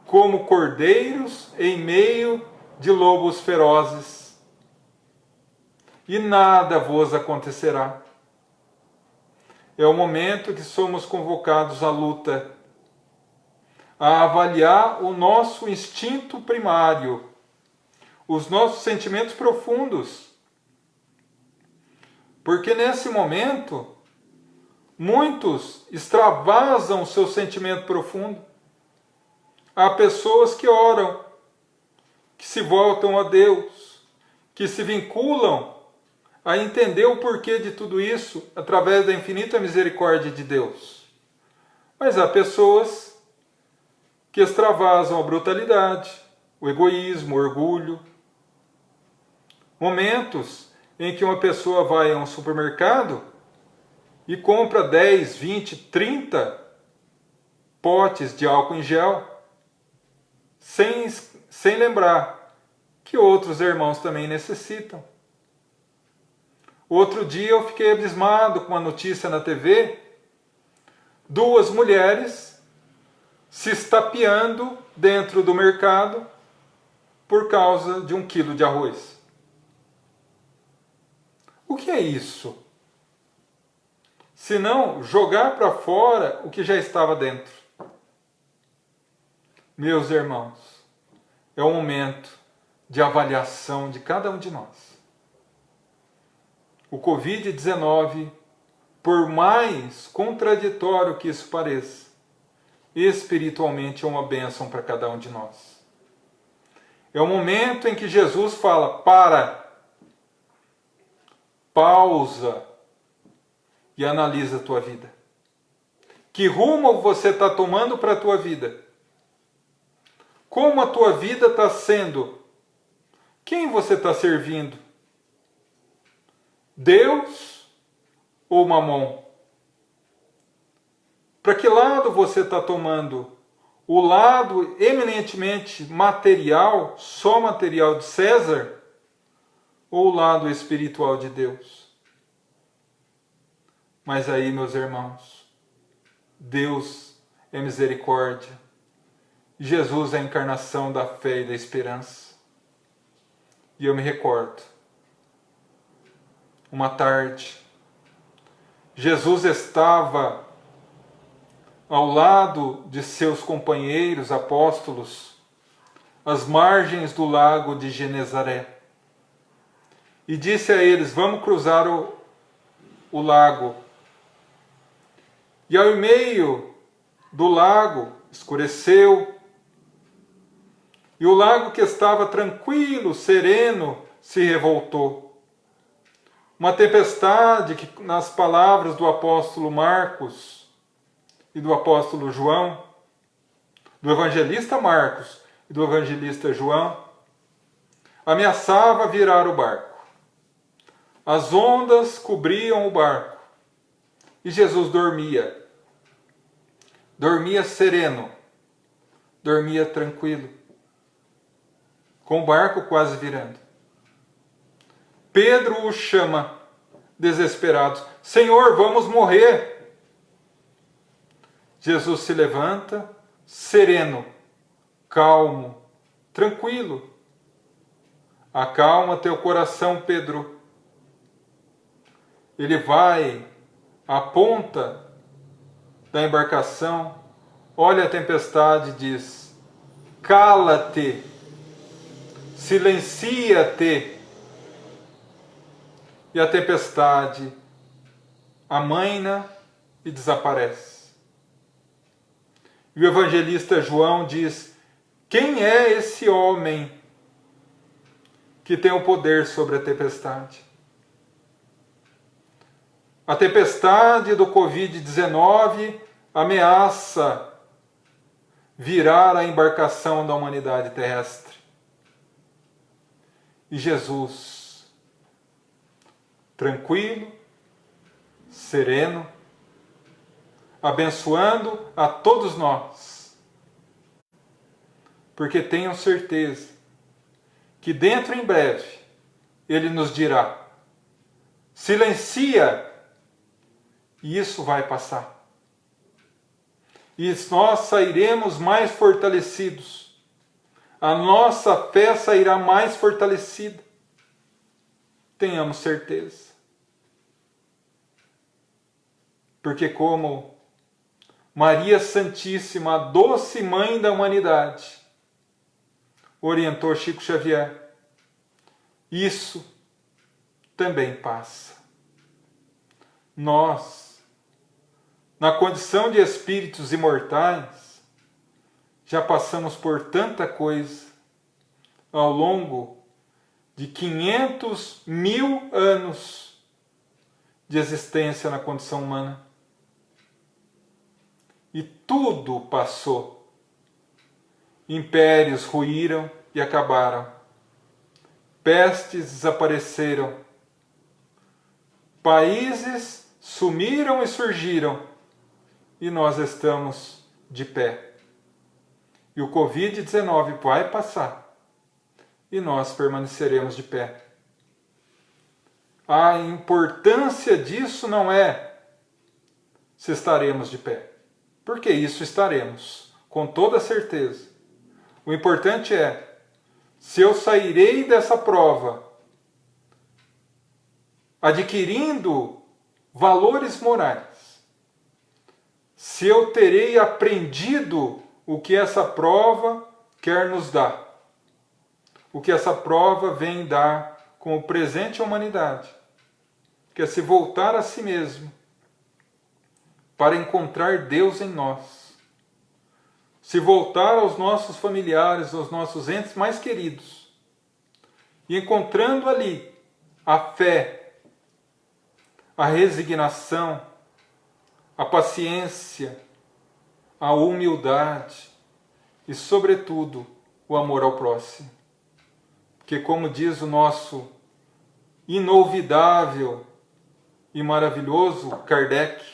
Speaker 2: como cordeiros em meio de lobos ferozes, e nada vos acontecerá. É o momento que somos convocados à luta, a avaliar o nosso instinto primário, os nossos sentimentos profundos. Porque nesse momento, muitos extravasam o seu sentimento profundo. Há pessoas que oram, que se voltam a Deus, que se vinculam a entender o porquê de tudo isso através da infinita misericórdia de Deus. Mas há pessoas que extravasam a brutalidade, o egoísmo, o orgulho. Momentos em que uma pessoa vai a um supermercado e compra 10, 20, 30 potes de álcool em gel, sem lembrar que outros irmãos também necessitam. Outro dia eu fiquei abismado com uma notícia na TV, 2 mulheres se estapeando dentro do mercado por causa de 1 quilo de arroz. O que é isso? Se não jogar para fora o que já estava dentro. Meus irmãos, é o momento de avaliação de cada um de nós. O Covid-19, por mais contraditório que isso pareça, espiritualmente é uma bênção para cada um de nós. É o momento em que Jesus fala: pausa e analisa a tua vida. Que rumo você está tomando para a tua vida? Como a tua vida está sendo? Quem você está servindo? Deus ou Mamon? Para que lado você está tomando? O lado eminentemente material, só material de César, ou o lado espiritual de Deus? Mas aí, meus irmãos, Deus é misericórdia. Jesus é a encarnação da fé e da esperança. E eu me recordo, uma tarde, Jesus estava ao lado de seus companheiros apóstolos, às margens do lago de Genezaré. E disse a eles: vamos cruzar o lago. E ao meio do lago escureceu, e o lago que estava tranquilo, sereno, se revoltou. Uma tempestade que, nas palavras do apóstolo Marcos e do apóstolo João, do evangelista Marcos e do evangelista João, ameaçava virar o barco. As ondas cobriam o barco e Jesus dormia. Dormia sereno, dormia tranquilo, com o barco quase virando. Pedro o chama, desesperado: Senhor, vamos morrer. Jesus se levanta, sereno, calmo, tranquilo. Acalma teu coração, Pedro. Ele vai à ponta da embarcação, olha a tempestade e diz: cala-te, silencia-te. E a tempestade amaina e desaparece. E o evangelista João diz: quem é esse homem que tem o poder sobre a tempestade? A tempestade do Covid-19 ameaça virar a embarcação da humanidade terrestre. E Jesus, tranquilo, sereno, abençoando a todos nós, porque tenham certeza que dentro em breve Ele nos dirá: silencia, e isso vai passar. E nós sairemos mais fortalecidos, a nossa fé sairá mais fortalecida, tenhamos certeza. Porque como Maria Santíssima, a doce mãe da humanidade, orientou Chico Xavier, isso também passa. Nós, na condição de espíritos imortais, já passamos por tanta coisa ao longo de 500.000 anos de existência na condição humana. E tudo passou. Impérios ruíram e acabaram. Pestes desapareceram. Países sumiram e surgiram. E nós estamos de pé. E o Covid-19 vai passar. E nós permaneceremos de pé. A importância disso não é se estaremos de pé. Porque isso estaremos, com toda certeza. O importante é se eu sairei dessa prova adquirindo valores morais. Se eu terei aprendido o que essa prova quer nos dar. O que essa prova vem dar como presente à humanidade. Que é se voltar a si mesmo para encontrar Deus em nós. Se voltar aos nossos familiares, aos nossos entes mais queridos. E encontrando ali a fé, a resignação, a paciência, a humildade e, sobretudo, o amor ao próximo. Porque, como diz o nosso inolvidável e maravilhoso Kardec,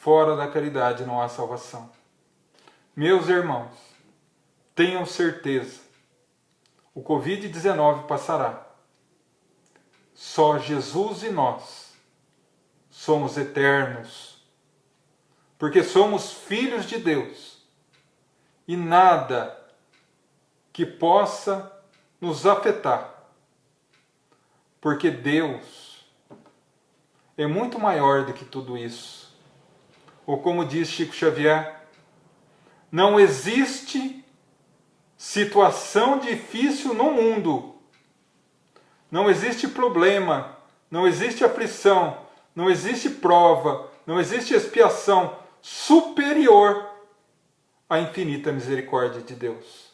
Speaker 2: fora da caridade não há salvação. Meus irmãos, tenham certeza, o Covid-19 passará. Só Jesus e nós somos eternos, porque somos filhos de Deus, e nada que possa nos afetar, porque Deus é muito maior do que tudo isso. Ou como diz Chico Xavier, não existe situação difícil no mundo, não existe problema, não existe aflição, não existe prova, não existe expiação superior à infinita misericórdia de Deus.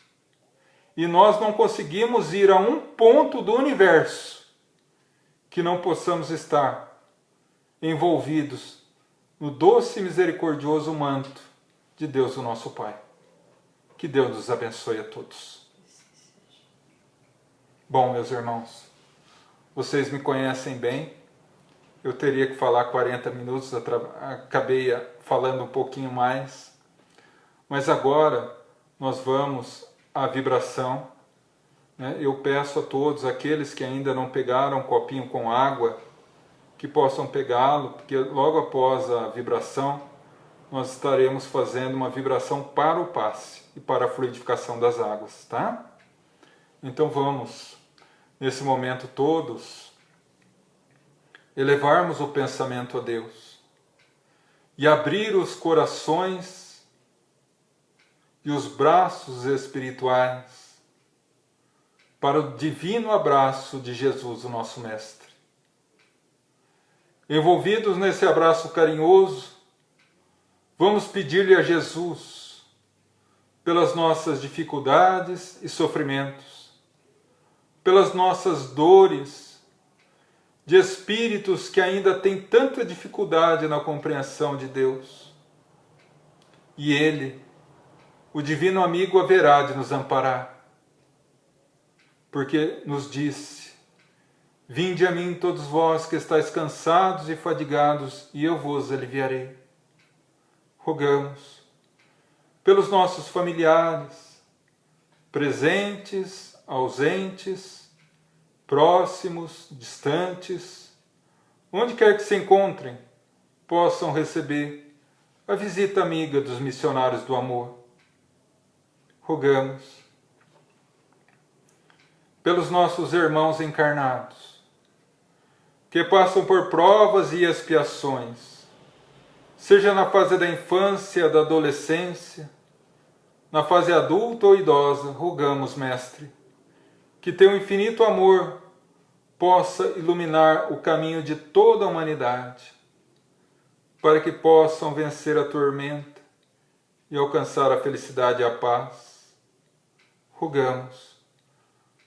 Speaker 2: E nós não conseguimos ir a um ponto do universo que não possamos estar envolvidos no doce e misericordioso manto de Deus, o nosso Pai. Que Deus nos abençoe a todos. Bom, meus irmãos, vocês me conhecem bem. Eu teria que falar 40 minutos, acabei falando um pouquinho mais. Mas agora nós vamos à vibração. Eu peço a todos, aqueles que ainda não pegaram um copinho com água, que possam pegá-lo, porque logo após a vibração, nós estaremos fazendo uma vibração para o passe e para a fluidificação das águas, tá? Então vamos, nesse momento todos, elevarmos o pensamento a Deus e abrir os corações e os braços espirituais para o divino abraço de Jesus, o nosso Mestre. Envolvidos nesse abraço carinhoso, vamos pedir-lhe a Jesus pelas nossas dificuldades e sofrimentos, pelas nossas dores, de espíritos que ainda têm tanta dificuldade na compreensão de Deus. E Ele, o Divino Amigo, haverá de nos amparar, porque nos disse: vinde a mim todos vós que estáis cansados e fadigados, e eu vos aliviarei. Rogamos pelos nossos familiares, presentes, ausentes, próximos, distantes, onde quer que se encontrem, possam receber a visita amiga dos missionários do amor. Rogamos pelos nossos irmãos encarnados, que passam por provas e expiações, seja na fase da infância, da adolescência, na fase adulta ou idosa. Rogamos, Mestre, que teu infinito amor possa iluminar o caminho de toda a humanidade, para que possam vencer a tormenta e alcançar a felicidade e a paz. Rogamos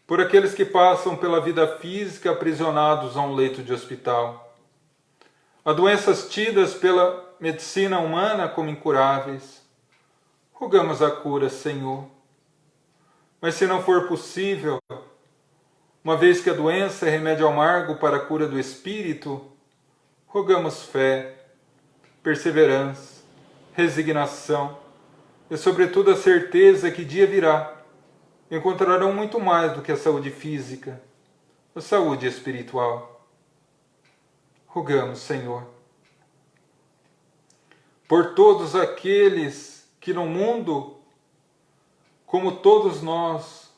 Speaker 2: por aqueles que passam pela vida física aprisionados a um leito de hospital, a doenças tidas pela medicina humana como incuráveis. Rogamos a cura, Senhor. Mas se não for possível, uma vez que a doença é remédio amargo para a cura do espírito, rogamos fé, perseverança, resignação e, sobretudo, a certeza que dia virá encontrarão muito mais do que a saúde física, a saúde espiritual. Rogamos, Senhor, por todos aqueles que no mundo, como todos nós,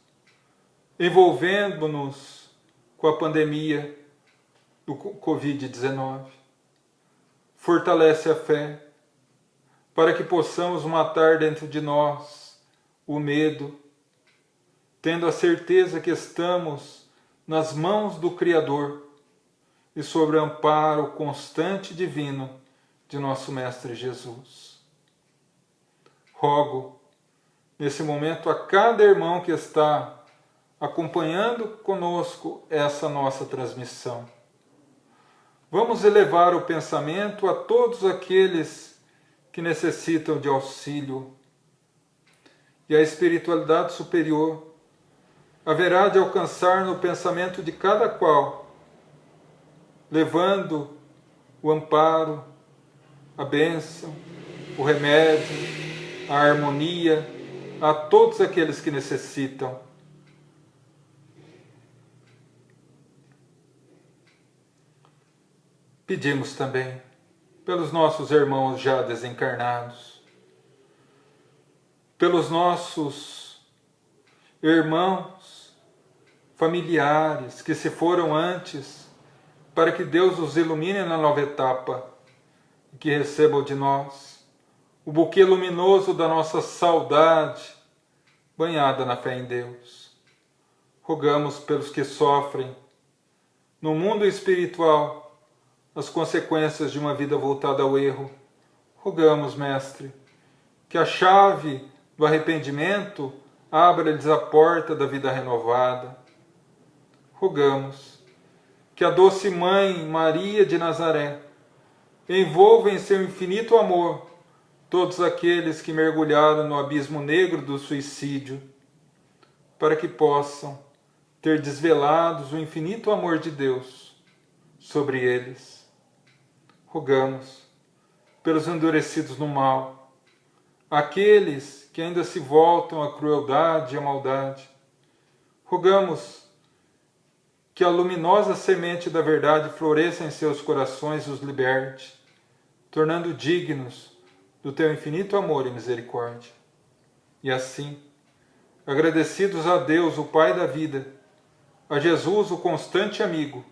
Speaker 2: envolvendo-nos com a pandemia do Covid-19, fortalece a fé para que possamos matar dentro de nós o medo, tendo a certeza que estamos nas mãos do Criador e sob o amparo constante e divino de nosso Mestre Jesus. Rogo, nesse momento, a cada irmão que está acompanhando conosco essa nossa transmissão. Vamos elevar o pensamento a todos aqueles que necessitam de auxílio, e a espiritualidade superior haverá de alcançar no pensamento de cada qual, levando o amparo, a bênção, o remédio, a harmonia a todos aqueles que necessitam. Pedimos também pelos nossos irmãos já desencarnados, pelos nossos irmãos, familiares que se foram antes, para que Deus os ilumine na nova etapa e que recebam de nós o buquê luminoso da nossa saudade, banhada na fé em Deus. Rogamos pelos que sofrem no mundo espiritual as consequências de uma vida voltada ao erro. Rogamos, Mestre, que a chave do arrependimento abra-lhes a porta da vida renovada. Rogamos que a doce Mãe Maria de Nazaré envolva em seu infinito amor todos aqueles que mergulharam no abismo negro do suicídio, para que possam ter desvelados o infinito amor de Deus sobre eles. Rogamos pelos endurecidos no mal, aqueles que ainda se voltam à crueldade e à maldade. Rogamos que a luminosa semente da verdade floresça em seus corações e os liberte, tornando dignos do teu infinito amor e misericórdia. E assim, agradecidos a Deus, o Pai da vida, a Jesus, o constante amigo,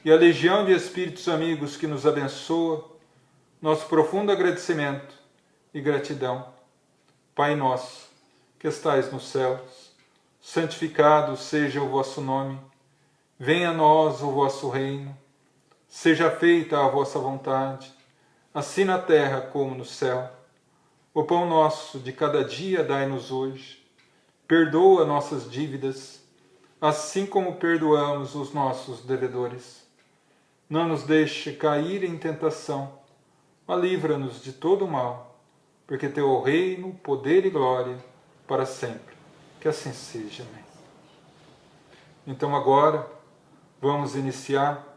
Speaker 2: e a legião de espíritos amigos que nos abençoa, nosso profundo agradecimento e gratidão. Pai nosso, que estais nos céus, santificado seja o vosso nome. Venha a nós o vosso reino. Seja feita a vossa vontade, assim na terra como no céu. O pão nosso de cada dia dai-nos hoje. Perdoa nossas dívidas, assim como perdoamos os nossos devedores. Não nos deixe cair em tentação, mas livra-nos de todo o mal, porque teu é o reino, poder e glória para sempre. Que assim seja. Amém. Então agora vamos iniciar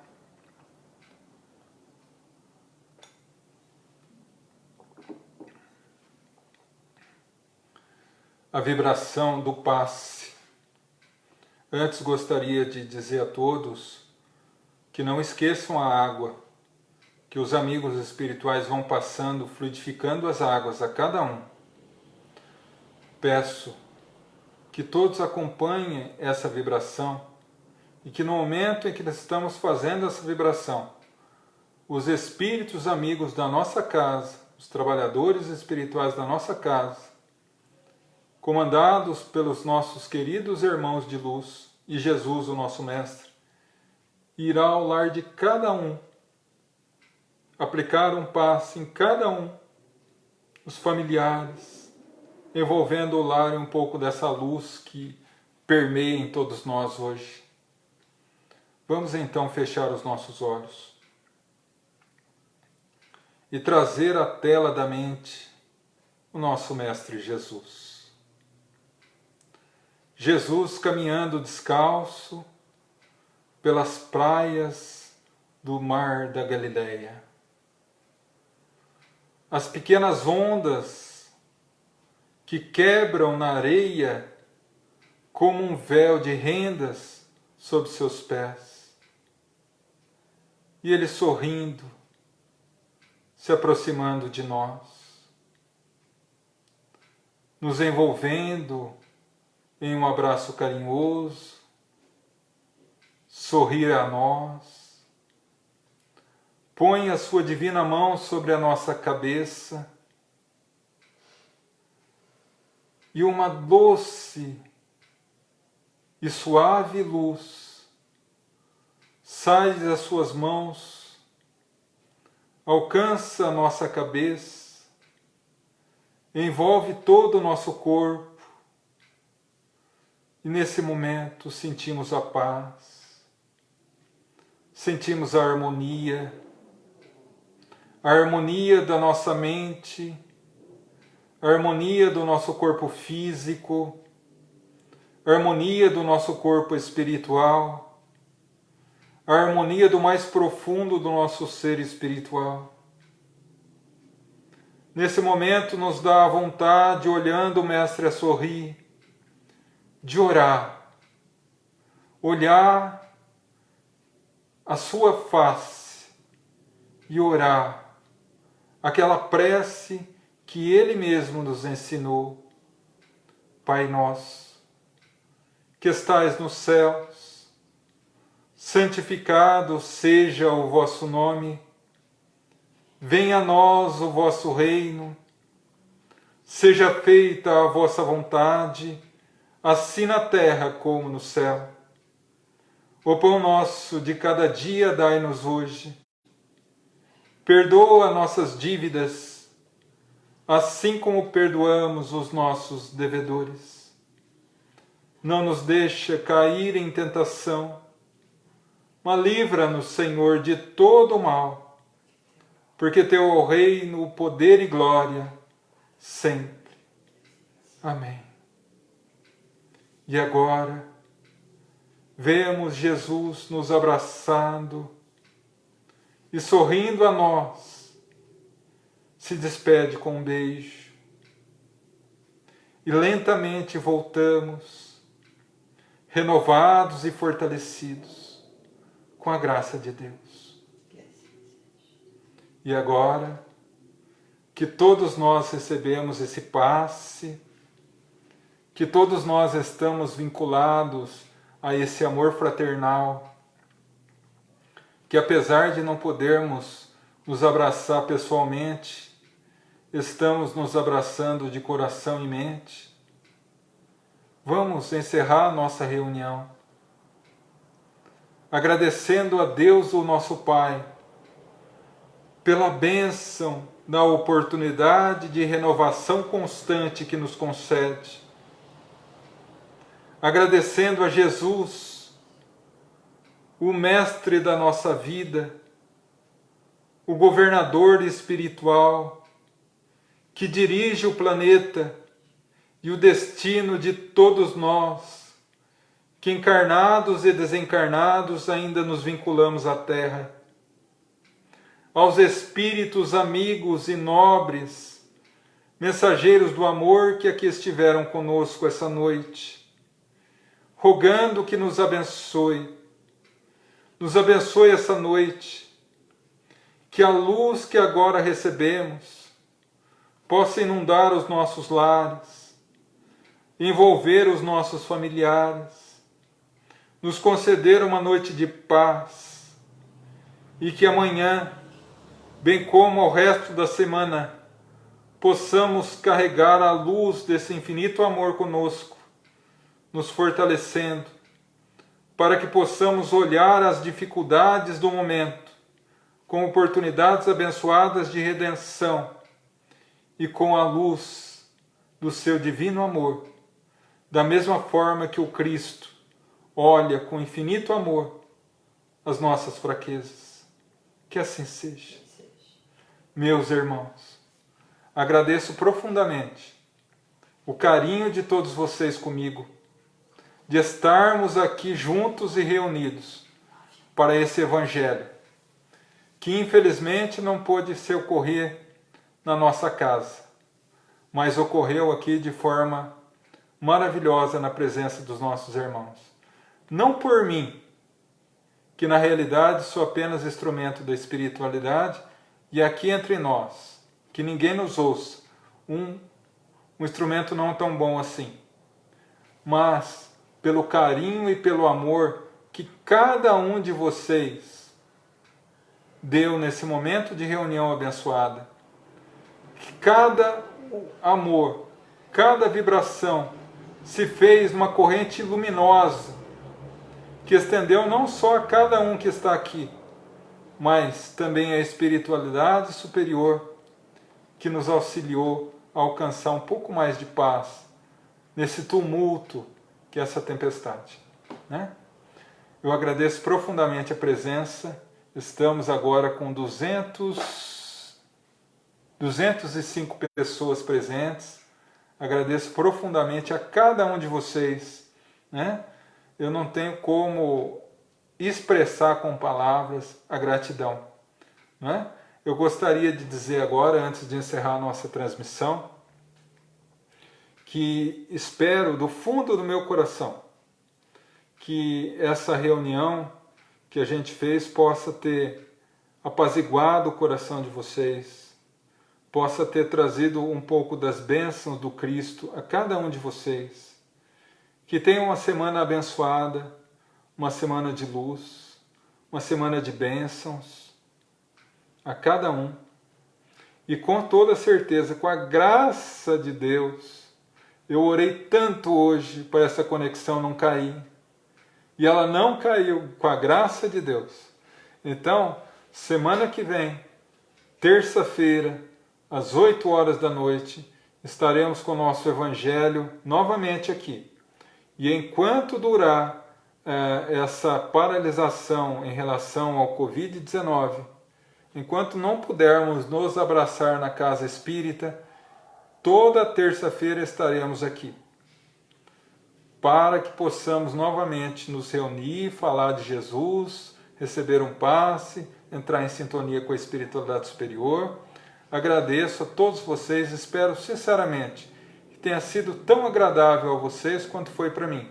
Speaker 2: a vibração do passe. Antes gostaria de dizer a todos que não esqueçam a água, que os amigos espirituais vão passando, fluidificando as águas a cada um. Peço que todos acompanhem essa vibração e que no momento em que estamos fazendo essa vibração, os espíritos amigos da nossa casa, os trabalhadores espirituais da nossa casa, comandados pelos nossos queridos irmãos de luz e Jesus, o nosso Mestre, irá ao lar de cada um, aplicar um passe em cada um, os familiares, envolvendo o lar em um pouco dessa luz que permeia em todos nós hoje. Vamos então fechar os nossos olhos e trazer à tela da mente o nosso Mestre Jesus. Jesus caminhando descalço pelas praias do mar da Galileia. As pequenas ondas que quebram na areia como um véu de rendas sob seus pés. E ele sorrindo, se aproximando de nós, nos envolvendo em um abraço carinhoso, sorrir a nós, põe a sua divina mão sobre a nossa cabeça e uma doce e suave luz sai das suas mãos, alcança a nossa cabeça, envolve todo o nosso corpo. E nesse momento sentimos a paz, sentimos a harmonia da nossa mente, a harmonia do nosso corpo físico, a harmonia do nosso corpo espiritual, a harmonia do mais profundo do nosso ser espiritual. nesse momento nos dá a vontade, olhando o Mestre a sorrir, de orar, olhar a sua face e orar aquela prece que Ele mesmo nos ensinou. Pai nosso, que estais nos céus, santificado seja o vosso nome, venha a nós o vosso reino, seja feita a vossa vontade, assim na terra como no céu. O pão nosso de cada dia dai-nos hoje. Perdoa nossas dívidas, assim como perdoamos os nossos devedores. Não nos deixa cair em tentação, mas livra-nos, Senhor, de todo o mal, porque Teu é o reino, o poder e glória, sempre. Amém. E agora, vemos Jesus nos abraçando e sorrindo a nós, se despede com um beijo. E lentamente voltamos, renovados e fortalecidos, com a graça de Deus. E agora, que todos nós recebemos esse passe, que todos nós estamos vinculados a esse amor fraternal, que apesar de não podermos nos abraçar pessoalmente, estamos nos abraçando de coração e mente. Vamos encerrar a nossa reunião agradecendo a Deus, o nosso Pai, pela bênção da oportunidade de renovação constante que nos concede. Agradecendo a Jesus, o mestre da nossa vida, o governador espiritual, que dirige o planeta e o destino de todos nós, que encarnados e desencarnados ainda nos vinculamos à Terra. Aos espíritos amigos e nobres, mensageiros do amor que aqui estiveram conosco essa noite, rogando que nos abençoe essa noite, que a luz que agora recebemos possa inundar os nossos lares, envolver os nossos familiares, nos conceder uma noite de paz, e que amanhã, bem como ao resto da semana, possamos carregar a luz desse infinito amor conosco, nos fortalecendo, para que possamos olhar as dificuldades do momento com oportunidades abençoadas de redenção e com a luz do seu divino amor, da mesma forma que o Cristo olha com infinito amor as nossas fraquezas. Que assim seja. Meus irmãos, agradeço profundamente o carinho de todos vocês comigo, de estarmos aqui juntos e reunidos para esse Evangelho, que infelizmente não pôde se ocorrer na nossa casa, mas ocorreu aqui de forma maravilhosa na presença dos nossos irmãos. Não por mim, que na realidade sou apenas instrumento da espiritualidade, e aqui entre nós, que ninguém nos ouça, um instrumento não tão bom assim, mas pelo carinho e pelo amor que cada um de vocês deu nesse momento de reunião abençoada. Que cada amor, cada vibração se fez uma corrente luminosa que estendeu não só a cada um que está aqui, mas também a espiritualidade superior que nos auxiliou a alcançar um pouco mais de paz nesse tumulto que é essa tempestade, né? Eu agradeço profundamente a presença. Estamos agora com 205 pessoas presentes. Agradeço profundamente a cada um de vocês, né? Eu não tenho como expressar com palavras a gratidão, né? eu gostaria de dizer agora, antes de encerrar a nossa transmissão, que espero do fundo do meu coração que essa reunião que a gente fez possa ter apaziguado o coração de vocês, possa ter trazido um pouco das bênçãos do Cristo a cada um de vocês, que tenham uma semana abençoada, uma semana de luz, uma semana de bênçãos a cada um. E com toda certeza, com a graça de Deus, eu orei tanto hoje para essa conexão não cair. E ela não caiu, com a graça de Deus. Então, semana que vem, terça-feira, às 8 horas da noite, estaremos com o nosso Evangelho novamente aqui. E enquanto durar essa paralisação em relação ao Covid-19, enquanto não pudermos nos abraçar na casa espírita, toda terça-feira estaremos aqui, para que possamos novamente nos reunir, falar de Jesus, receber um passe, entrar em sintonia com a espiritualidade superior. Agradeço a todos vocês, espero sinceramente que tenha sido tão agradável a vocês quanto foi para mim,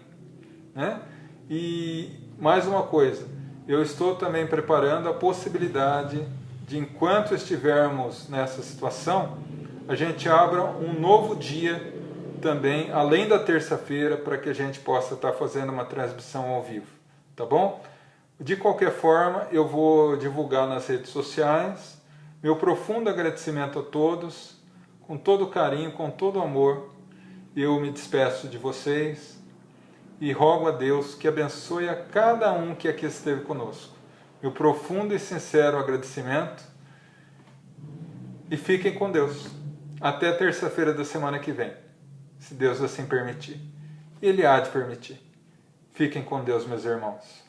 Speaker 2: né? E mais uma coisa, eu estou também preparando a possibilidade de, enquanto estivermos nessa situação, a gente abra um novo dia também, além da terça-feira, para que a gente possa estar fazendo uma transmissão ao vivo, tá bom? De qualquer forma, eu vou divulgar nas redes sociais. Meu profundo agradecimento a todos, com todo carinho, com todo amor, eu me despeço de vocês e rogo a Deus que abençoe a cada um que aqui esteve conosco. Meu profundo e sincero agradecimento e fiquem com Deus. Até terça-feira da semana que vem, se Deus assim permitir. Ele há de permitir. Fiquem com Deus, meus irmãos.